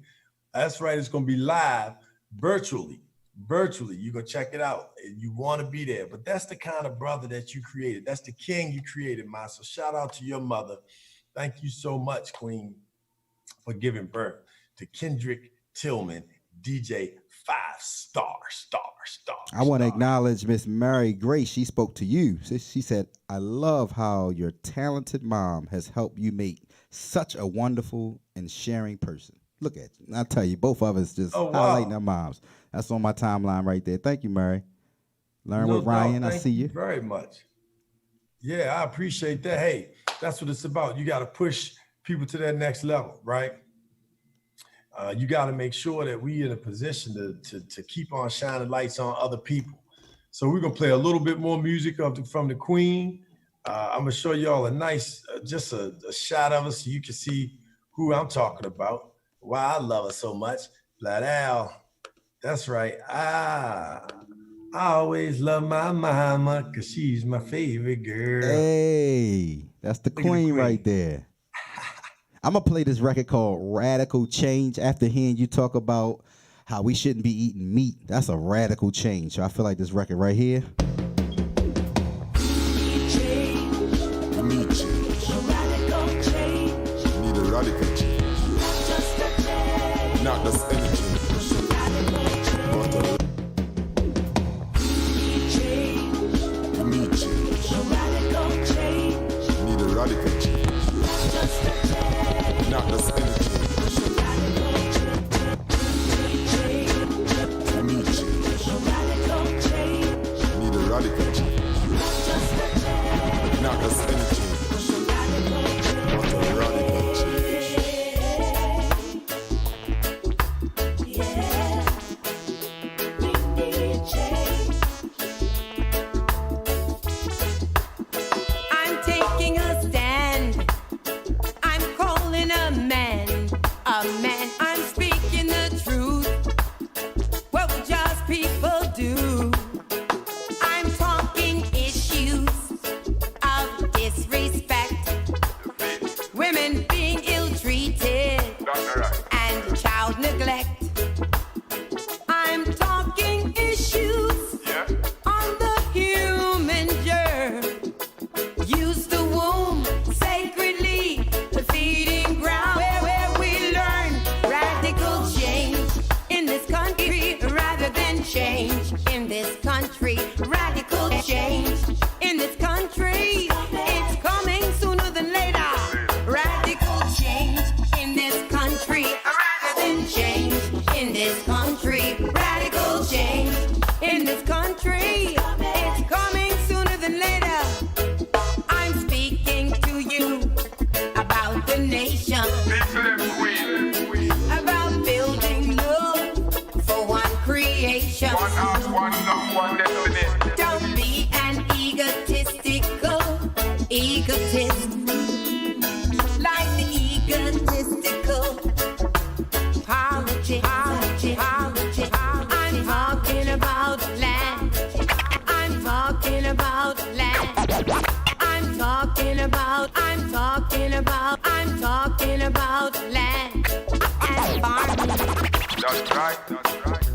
That's right. It's going to be live virtually. You go check it out. You want to be there. But that's the kind of brother that you created. That's the king you created, Ma. So shout out to your mother. Thank you so much, Queen, for giving birth to Kendrick Tillman, DJ 5 Starr. I want to acknowledge Miss Mary Grace. She spoke to you. She said, I love how your talented mom has helped you make such a wonderful and sharing person. Look at you. I tell you, both of us just highlighting our moms. That's on my timeline right there. Thank you, Mary. Learn with Ryan. I see you. Very much. Yeah, I appreciate that. Hey, that's what it's about. You got to push people to that next level, right? You got to make sure that we in a position to keep on shining lights on other people. So we're going to play a little bit more music from the Queen. I'm going to show y'all a nice, just a shot of her so you can see who I'm talking about, why I love her so much. Flat Al, that's right. I always love my mama because she's my favorite girl. Hey, that's the queen right there. I'm going to play this record called Radical Change after hearing you talk about how we shouldn't be eating meat. That's a radical change. So I feel like this record right here. Meat. I'm taking a stand. I'm calling a man. I'm speaking the truth. What would just people do? I'm talking issues of disrespect, women being ill-treated, and child neglect. I'm talking issues on the human germ. Use the womb sacredly, the feeding ground where we learn radical change in this country rather than change in this country. Radical change in this country. It's coming sooner than later. Radical change in this country rather than change in this country. Radical change in this country. It's coming sooner than later. I'm speaking to you about the nation, about building love for one creation. Don't be an egotistical egotist, like the egotistical apology. I'm talking about land. I'm talking about land. I'm talking about land and farming. That's right.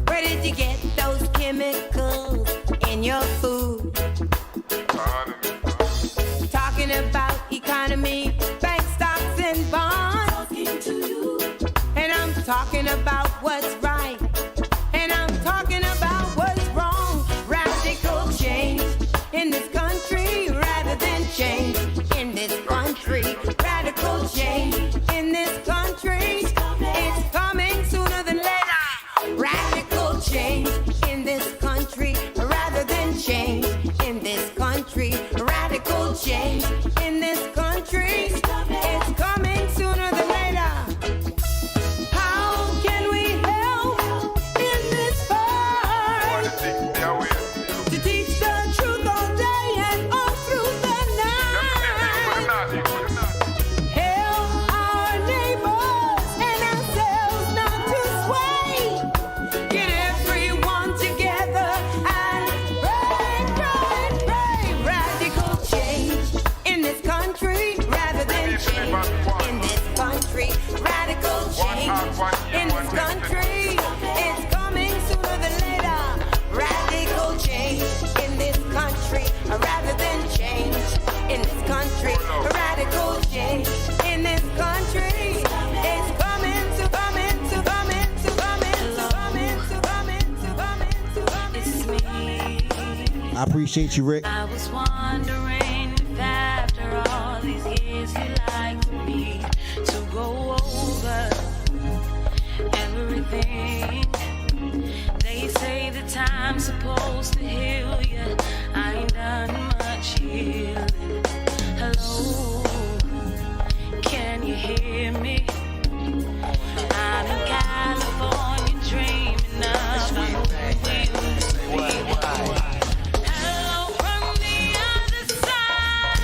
Where did you get those chemicals in your food? Talking about economy, bank stocks and bonds. Talking to you. And I'm talking about what's right. And I'm talking about what's wrong. Radical change in this country rather than change in this country. Radical change in this country. It's coming sooner than later. Radical change in this country rather than change in this country. Radical change in this country. It's coming sooner than later. How can we help in this fight to teach the truth all day and all through the night? Help our neighbors and ourselves not to sway. Get everyone together and pray. Radical change in this country rather than change in this country. Radical change in this country. It's coming sooner than later. Radical change in this country rather than change in this country. Radical change in this country. It's coming to coming to coming to coming to coming to coming to coming to coming. It's me. I appreciate you, Rick. I was wondering if after all these years you'd like me to go over everything. They say the time's supposed to heal you. I ain't done much healing. Hello, can you hear me? I'm in California dreaming of who we used to be. Hello from the other side.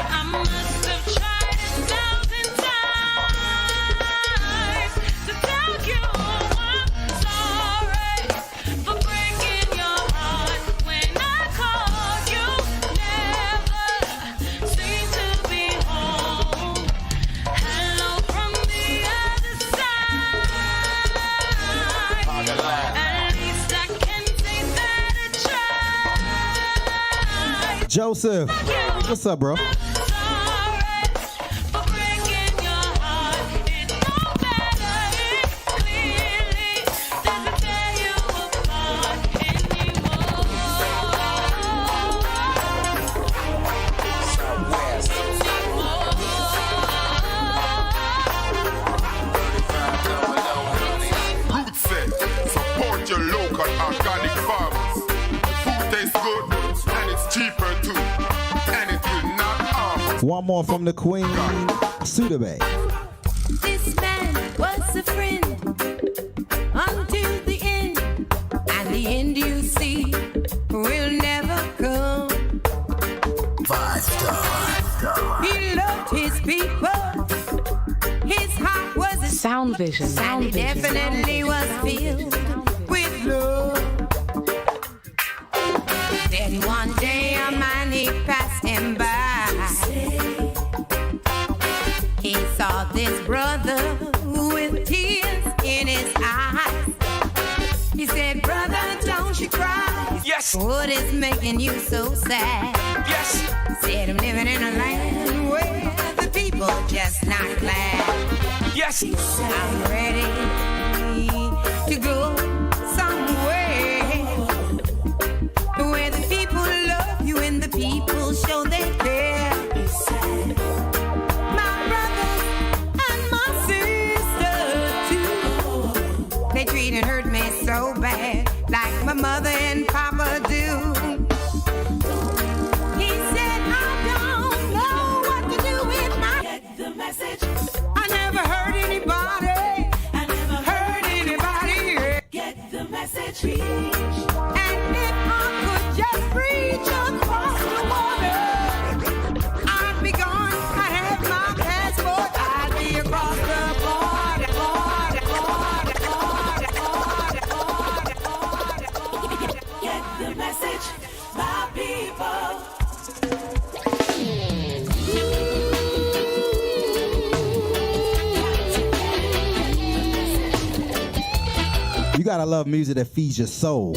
I must have tried 1,000 times to tell you I'm sorry for breaking your heart. When I call, you never seem to be home. Hello from the other side. At least I can say that I tried. Joseph, what's up, bro? Sorry for breaking your heart. It don't matter. It clearly doesn't tear you apart anymore. Root set, support your local organic farmers. Food tastes good and it's cheaper too. One more from the Queen, Sudabay. This man was a friend until the end, and the end you see will never come. 5Starr. He loved his people. His heart was a Sound vision. and he definitely was filled with love. Then one day a man he passed him by. He saw this brother with tears in his eyes. He said, "Brother, don't you cry. Yes. What is making you so sad?" Yes. Said, "I'm living in a land where the people just not glad. Yes. I'm ready to go somewhere where the people love you and the people show they care. My brothers and my sisters too, they treat and hurt me so bad, like my mother and papa do." He said, "I don't know what to do with my get the message. I never heard anybody. I never heard anybody get the message. And if I could just reach across the water, I'd be gone. I'd have my passport. I'd be across the border, border, border, border, border, border, border. Get the message, my people." You gotta love music that feeds your soul.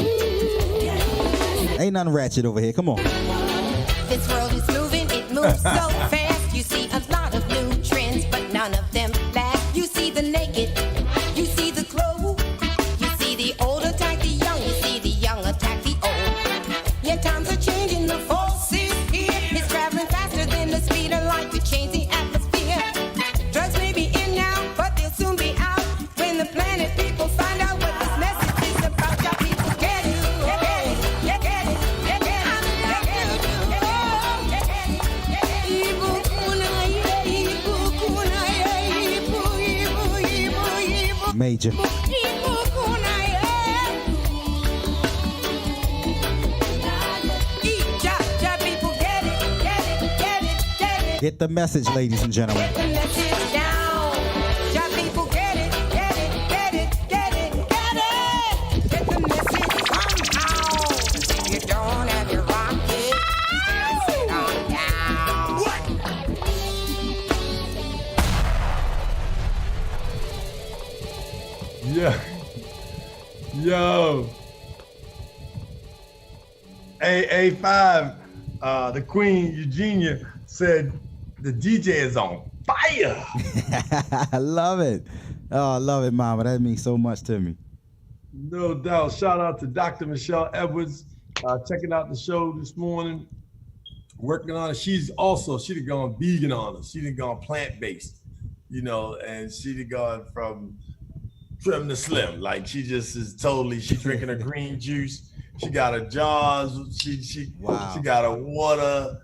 Ain't nothing ratchet over here. Come on. This world is moving, it moves so fast. You see a lot of new trends, but none of them last. You see the naked, you see the clothes, you see the old attack the young, you see the young attack the old. Yeah, times are changing, the force is here. It's traveling faster than the speed of light to change the atmosphere. Drugs may be in now, but they'll soon be out. When the planet people find out what this message is about, y'all people get it, get it, get it, get it. Major. Get the message, ladies and gentlemen. Yeah. Yo. AA5, the Queen Eugenia said the DJ is on fire. I love it. Oh, I love it, Mama. That means so much to me. No doubt. Shout out to Dr. Michelle Edwards, checking out the show this morning, working on it. She'd gone vegan on us. She'd gone plant-based, and she'd gone from trim to slim. Like she just is totally, she drinking her green juice. She got her jars. She got her water.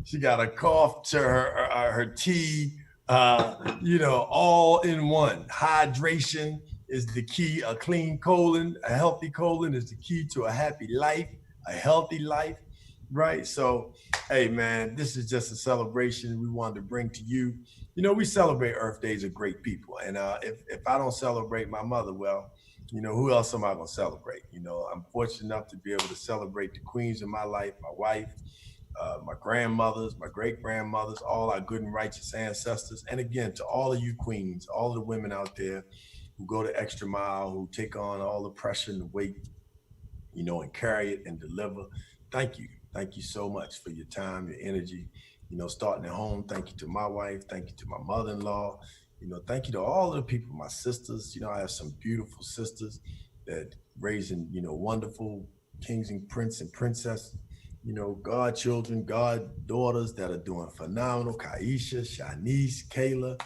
She got a cough to her tea, all in one. Hydration is the key. A clean colon, a healthy colon is the key to a happy life, a healthy life, right? So, hey, man, this is just a celebration we wanted to bring to you. We celebrate Earth Days of great people. And if I don't celebrate my mother, well, who else am I going to celebrate? I'm fortunate enough to be able to celebrate the queens in my life, my wife, my grandmothers, my great-grandmothers, all our good and righteous ancestors. And again, to all of you queens, all of the women out there who go the extra mile, who take on all the pressure and the weight, and carry it and deliver. Thank you. Thank you so much for your time, your energy, starting at home. Thank you to my wife. Thank you to my mother-in-law. Thank you to all of the people, my sisters. I have some beautiful sisters that raising, wonderful kings and prince and princess, godchildren, goddaughters that are doing phenomenal. Kaisha, Shanice, Kayla,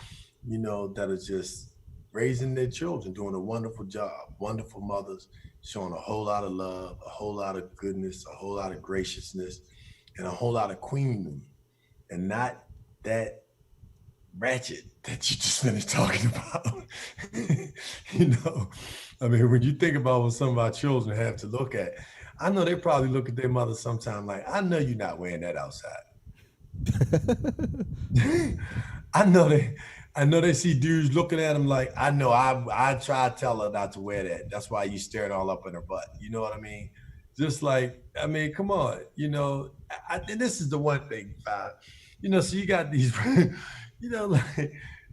that are just raising their children, doing a wonderful job. Wonderful mothers, showing a whole lot of love, a whole lot of goodness, a whole lot of graciousness, and a whole lot of queening. and not that ratchet that you just finished talking about. You know, I mean, when you think about what some of our children have to look at, I know they probably look at their mother sometime like, I know you're not wearing that outside. I know they see dudes looking at them like, I know I try to tell her not to wear that. That's why you staring all up in her butt. You know what I mean? Just like, I mean, come on, you know, and this is the one thing, you know, so you got these, you know, like,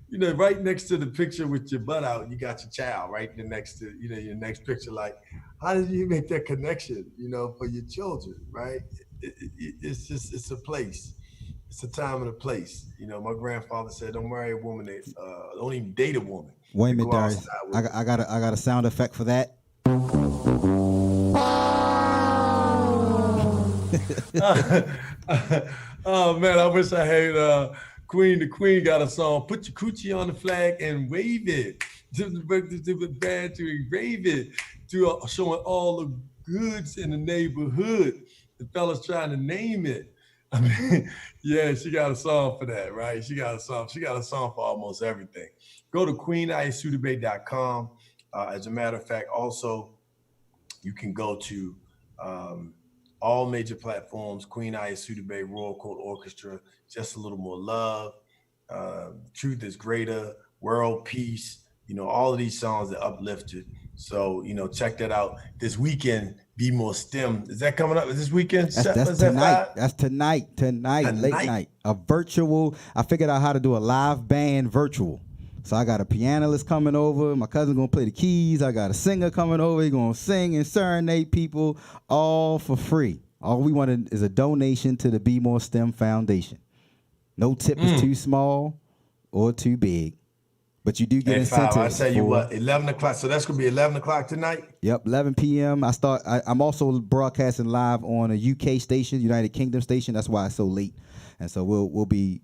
you know, right next to the picture with your butt out, you got your child right next to, you know, your next picture. Like, how did you make that connection, you know, for your children, right? It's just, it's a place. It's a time and a place. You know, my grandfather said, "Don't marry a woman that, don't even date a woman." Wait a that minute, go Darius. outside with her." I got a sound effect for that. Oh man, I wish I had Queen. The Queen got a song. Put your coochie on the flag and wave it. To the band to wave it to showing all the goods in the neighborhood. The fella's trying to name it. I mean, yeah, she got a song for that, right? She got a song. She got a song for almost everything. Go to queenayasudabay.com. As a matter of fact, also you can go to all major platforms, Queen Ayasudabay, Royal Court Orchestra, Just a Little More Love, Truth is Greater, World Peace, you know, all of these songs that uplifted. So, you know, check that out. This weekend, Be More STEM. Is that coming up this weekend? That's tonight. That's tonight, late night. A virtual. I figured out how to do a live band virtual. So I got a pianist coming over. My cousin gonna play the keys. I got a singer coming over. He gonna sing and serenade people, all for free. All we wanted is a donation to the Be More STEM Foundation. No tip is too small or too big, but you do get incentives. I tell you what, 11 o'clock. So that's gonna be 11 o'clock tonight. Yep, 11 p.m. I'm also broadcasting live on a UK station, United Kingdom station. That's why it's so late, and so we'll be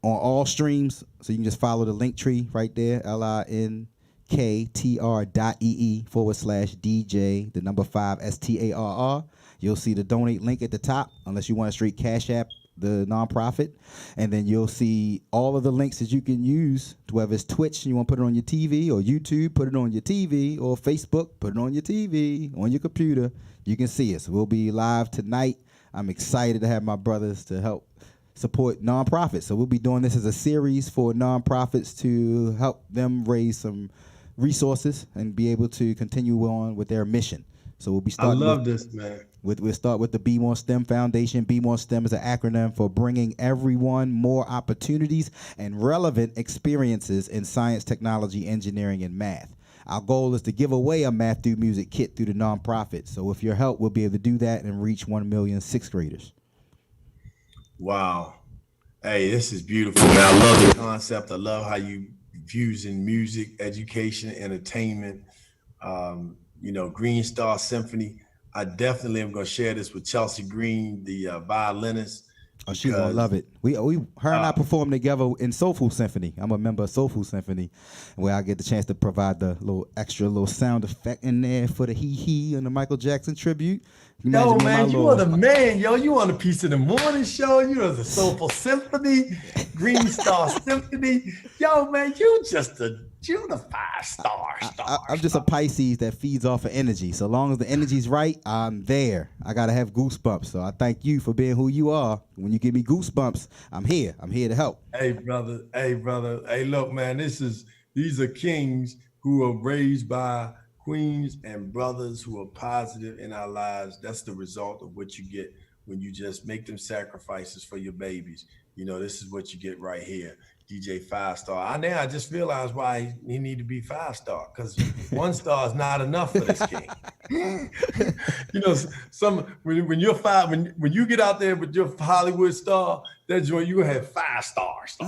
on all streams, so you can just follow the link tree right there, linktr.ee/DJ, the number 5 STARR. You'll see the donate link at the top, unless you want to straight Cash App the nonprofit, and then you'll see all of the links that you can use, whether it's Twitch, you want to put it on your TV, or YouTube, put it on your TV, or Facebook, put it on your TV, on your computer. You can see us. We'll be live tonight. I'm excited to have my brothers to help support nonprofits. So we'll be doing this as a series for nonprofits to help them raise some resources and be able to continue on with their mission. So we'll be starting. I love this, man. We'll start with the Be More STEM Foundation. Be More STEM is an acronym for bringing everyone more opportunities and relevant experiences in science, technology, engineering, and math. Our goal is to give away a math through music kit through the nonprofit. So with your help, we'll be able to do that and reach 1 million sixth graders. Wow. Hey, this is beautiful, man. I love the concept. I love how you fusing music, education, entertainment. You know, Green Star Symphony. I definitely am going to share this with Chelsea Green, the violinist. Oh, she's gonna love it. Her and I performed together in Soul Food Symphony. I'm a member of Soul Food Symphony, where I get the chance to provide the little sound effect in there for the hee and the Michael Jackson tribute. Yo, man, you are the man, yo. You on a Piece of the Morning Show. You are the Soulful Symphony, Green Star Symphony. Yo, man, you the 5-star star. I'm just a Pisces that feeds off of energy. So long as the energy's right, I'm there. I gotta have goosebumps. So I thank you for being who you are. When you give me goosebumps, I'm here. I'm here to help. Hey, brother. Hey, look, man. These are kings who are raised by queens and brothers who are positive in our lives. That's the result of what you get when you just make them sacrifices for your babies. You know, this is what you get right here. DJ 5-star. Now I just realized why he need to be 5-star, because 1 star is not enough for this king. You know, when you're when you get out there with your Hollywood star, that's when you have 5 stars.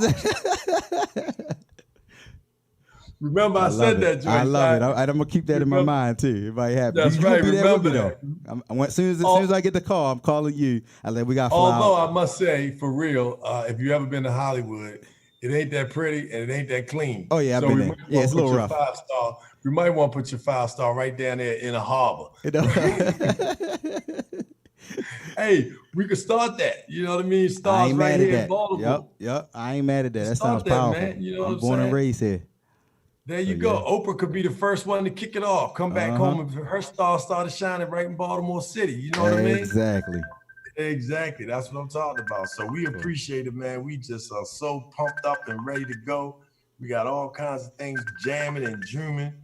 Remember, I said that. I love it. I'm gonna keep that in my mind too. If I have, that's right. Remember that. As soon as I get the call, I'm calling you. We got. Although I must say, for real, if you ever been to Hollywood, it ain't that pretty and it ain't that clean. Oh yeah, I've been there. Yeah, it's a little rough. 5-star. We might want to put your 5-star right down there in a harbor. Hey, we could start that. You know what I mean? I Stars ain't right mad at here in that. Baltimore. Yep. I ain't mad at that. That sounds Start that, powerful. man. You know what I'm I'm born and saying? raised here. There So you go. yeah. Oprah could be the first one to kick it off. Come back home and her star started shining right in Baltimore City. You know what I mean? Exactly. Exactly. That's what I'm talking about. So we appreciate it, man. We just are so pumped up and ready to go. We got all kinds of things jamming and dreaming.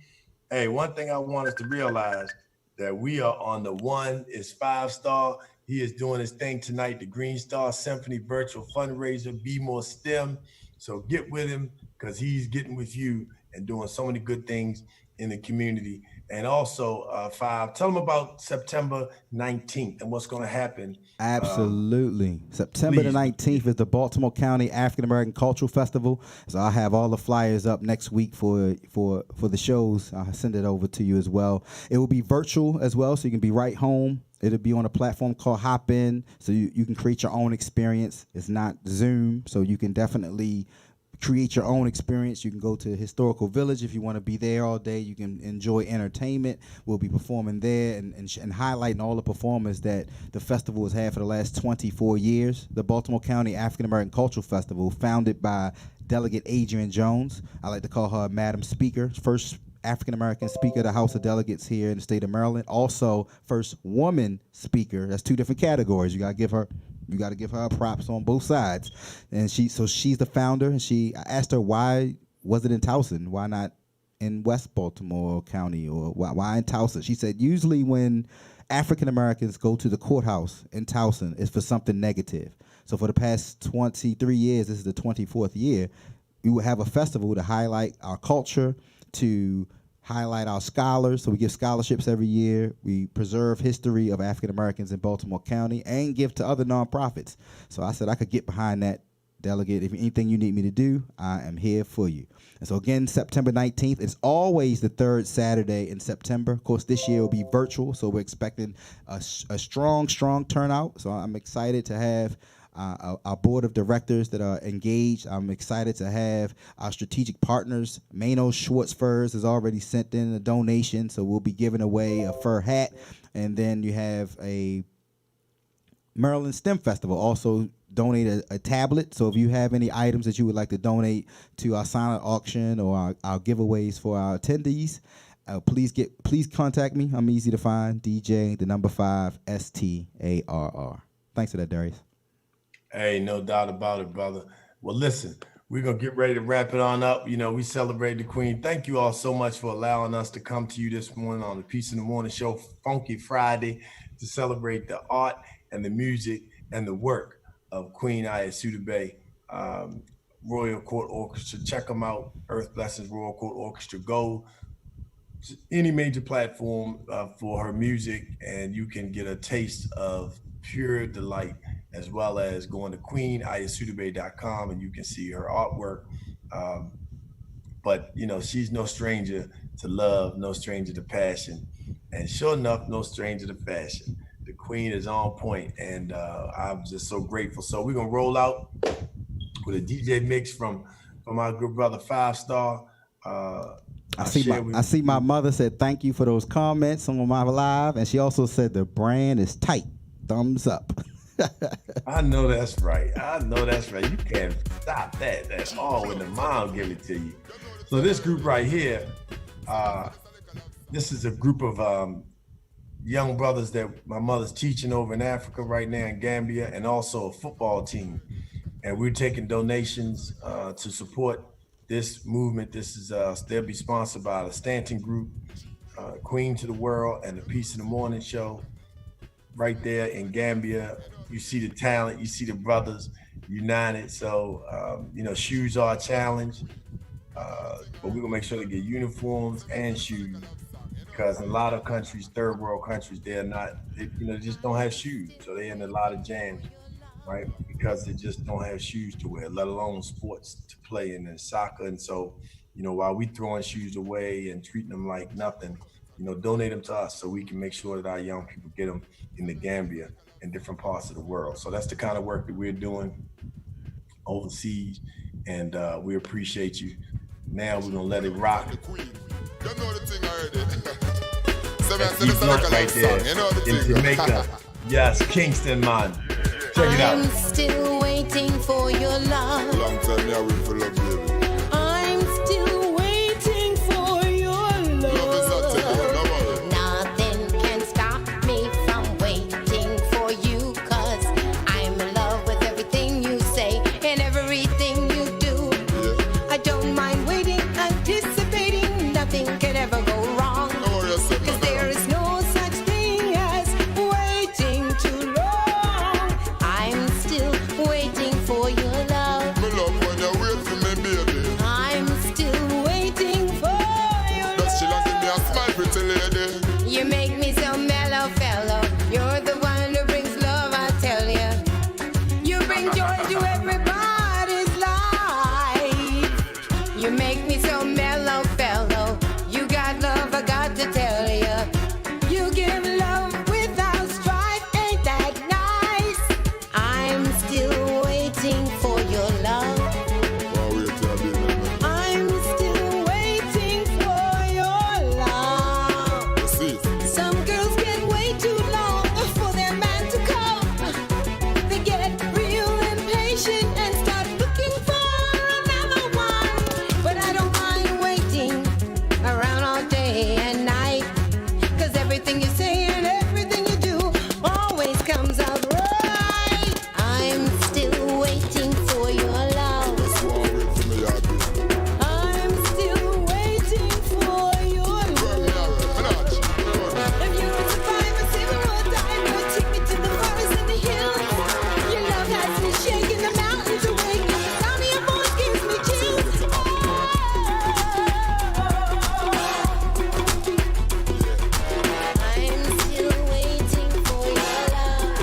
Hey, one thing I want us to realize that we are on the one is 5Starr. He is doing his thing tonight, the Green Star Symphony Virtual Fundraiser, Be More STEM. So get with him because he's getting with you and doing so many good things in the community. And also, Five, tell them about September 19th and what's going to happen. Absolutely. September the 19th is the Baltimore County African American Cultural Festival. So I'll have all the flyers up next week for the shows. I'll send it over to you as well. It will be virtual as well, so you can be right home. It'll be on a platform called Hop In, so you can create your own experience. It's not Zoom, so you can definitely create your own experience. You can go to Historical Village if you want to be there all day. You can enjoy entertainment. We'll be performing there and highlighting all the performers that the festival has had for the last 24 years. The Baltimore County African American Cultural Festival, founded by Delegate Adrienne Jones. I like to call her Madam Speaker, first African American Speaker of the House of Delegates here in the state of Maryland. Also, first woman speaker. That's two different categories. You gotta give her props on both sides. And she's the founder. And I asked her, why was it in Towson? Why not in West Baltimore County, or why in Towson? She said usually when African Americans go to the courthouse in Towson, it's for something negative. So for the past 23 years, this is the 24th year, we will have a festival to highlight our culture, to highlight our scholars. So we give scholarships every year. We preserve history of African Americans in Baltimore County and give to other nonprofits. So I said I could get behind that, Delegate. If anything you need me to do, I am here for you. And so again, September 19th, it's always the third Saturday in September. Of course, this year will be virtual, so we're expecting a strong turnout. So I'm excited to have our board of directors that are engaged. I'm excited to have our strategic partners. Mano Schwartz Furs has already sent in a donation, so we'll be giving away a fur hat. And then you have a Maryland STEM Festival also donate a tablet. So if you have any items that you would like to donate to our silent auction or our giveaways for our attendees, please contact me. I'm easy to find. DJ 5 STARR. Thanks for that, Darius. Hey, no doubt about it, brother. Well, listen, we're going to get ready to wrap it on up. You know, we celebrate the Queen. Thank you all so much for allowing us to come to you this morning on the Peace in the Morning Show, Funky Friday, to celebrate the art and the music and the work of Queen Ayesudebe, Royal Court Orchestra. Check them out, Earth Blessings Royal Court Orchestra. Go to any major platform for her music, and you can get a taste of pure delight, as well as going to queenayesudebe.com and you can see her artwork. But, you know, she's no stranger to love, no stranger to passion, and sure enough, no stranger to fashion. The Queen is on point, and I'm just so grateful. So we're going to roll out with a DJ mix from our good brother 5Starr. I see my mother said thank you for those comments on my live, and she also said the brand is tight. Thumbs up. I know that's right. You can't stop that at all when the mom give it to you. So this group right here, this is a group of young brothers that my mother's teaching over in Africa right now in Gambia, and also a football team. And we're taking donations to support this movement. This is they'll be sponsored by the Stanton Group, Queen to the World, and the Peace in the Morning Show. Right there in Gambia, you see the talent, you see the brothers united. So, you know, shoes are a challenge, but we're gonna make sure they get uniforms and shoes, because in a lot of countries, third world countries, they just don't have shoes. So they're in a lot of jams, right? Because they just don't have shoes to wear, let alone sports to play in and soccer. And so, you know, while we throwing shoes away and treating them like nothing, you know, donate them to us so we can make sure that our young people get them in the Gambia and different parts of the world. So that's the kind of work that we're doing overseas, and we appreciate you. Now we're gonna let it rock. You know the thing already. That's right there in Jamaica. Yes, Kingston, man. Check it I'm out. still waiting for your love. Long time me I wait for love, baby. I'm still waiting for your Love is not taking, no worry. Nothing can stop me from waiting for you, 'cause I'm in love with everything you say and everything you do. I don't mind waiting, anticipating. Nothing can ever go wrong. No worry, I said no, 'Cause there is no such thing as waiting too long. I'm still waiting for your love. me love when you wait for me, baby. I'm still waiting for your That's she love. give me a smile, pretty lady. You make me so mellow, fellow. You're the one who brings love, I tell you. You bring joy to everybody's life. You make me so mellow, fellow. You got love, I got to tell you. You give love without strife, ain't that nice? I'm still waiting for your love. Oh, wait till I be there, man. I'm still waiting for your love. You see it? Some girls get way too long for their man to come. They get real impatient and start looking for another one. But I don't mind waiting around all day and night, 'cause everything you say and everything you do always comes out right. I'm still waiting for your love. That's why I wait for me, yeah, baby. I'm still waiting for your Well, me love. alright, me not cheat, don't worry. If you're a survivor, silver or diamond, take me to the forest and the hills. Your love has me shaking the mountains awake. The sound of your voice gives me chills. I'm still waiting for your love.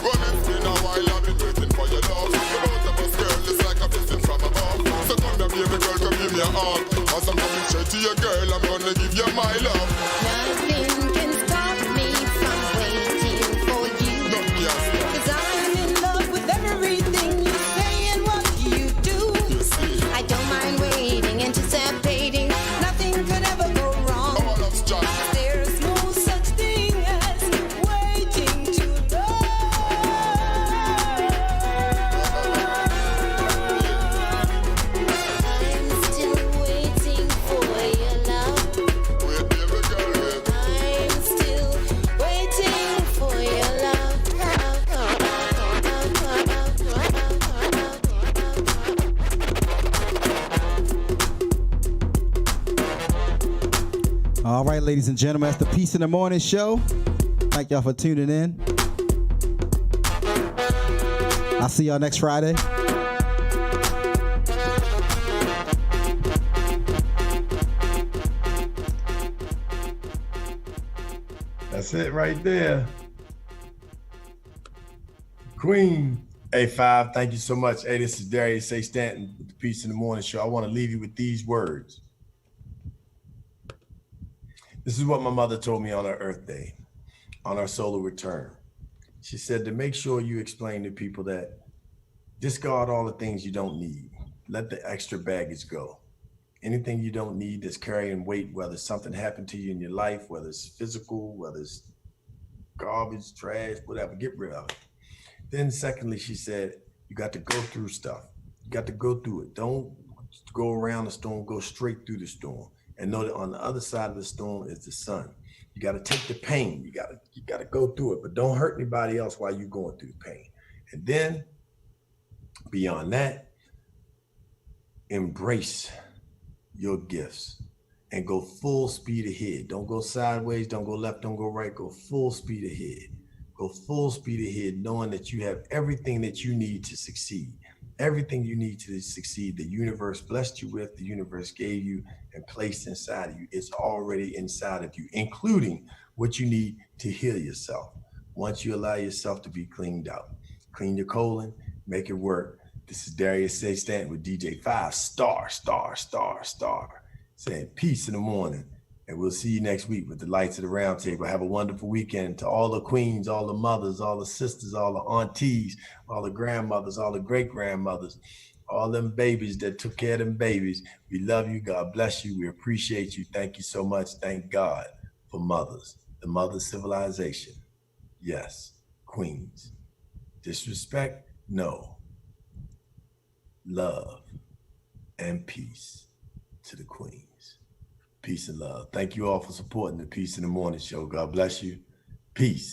Well, it's been a while, I've been waiting for your love. The both of us, girl, is like a blessing from above. So come here, baby girl, come give me a hug. As I'm coming straight to your girl, I'm gonna give you my love. Nothing can stop me from waiting for you. Nothing else. 'Cause I'm in love with everything you say and what you do. You see, I don't mind waiting, anticipating. Nothing could ever go wrong. our love's strong. There's no such thing as waiting too long. I'm still waiting for your love. Wait, baby girl, wait. I'm still waiting for your love. All right, ladies and gentlemen, that's the Peace in the Morning show. Thank y'all for tuning in. I'll see y'all next Friday. That's it right there. Queen. Hey, Five, thank you so much. Hey, this is Darius A. Stanton with the Peace in the Morning show. I want to leave you with these words. This is what my mother told me on her Earth Day, on our solar return. She said to make sure you explain to people that discard all the things you don't need. Let the extra baggage go. Anything you don't need that's carrying weight, whether something happened to you in your life, whether it's physical, whether it's garbage, trash, whatever, get rid of it. Then secondly, she said, you got to go through stuff. You got to go through it. Don't go around the storm, go straight through the storm. And know that on the other side of the storm is the sun. You got to take the pain. You got to go through it, but don't hurt anybody else while you're going through the pain. And then beyond that, embrace your gifts and go full speed ahead. Don't go sideways, don't go left, don't go right, go full speed ahead. Go full speed ahead, knowing that you have everything that you need to succeed. Everything you need to succeed, the universe blessed you with, the universe gave you and placed inside of you. It's already inside of you, including what you need to heal yourself. Once you allow yourself to be cleaned out, clean your colon, make it work. This is Darius A. Stanton with DJ 5Starr, saying peace in the morning. And we'll see you next week with the Lights of the Round Table. Have a wonderful weekend. To all the queens, all the mothers, all the sisters, all the aunties, all the grandmothers, all the great-grandmothers, all them babies that took care of them babies. We love you. God bless you. We appreciate you. Thank you so much. Thank God for mothers, the mother civilization. Yes. Queens. Disrespect? No. Love and peace to the queens. Peace and love. Thank you all for supporting the Peace in the Morning show. God bless you. Peace.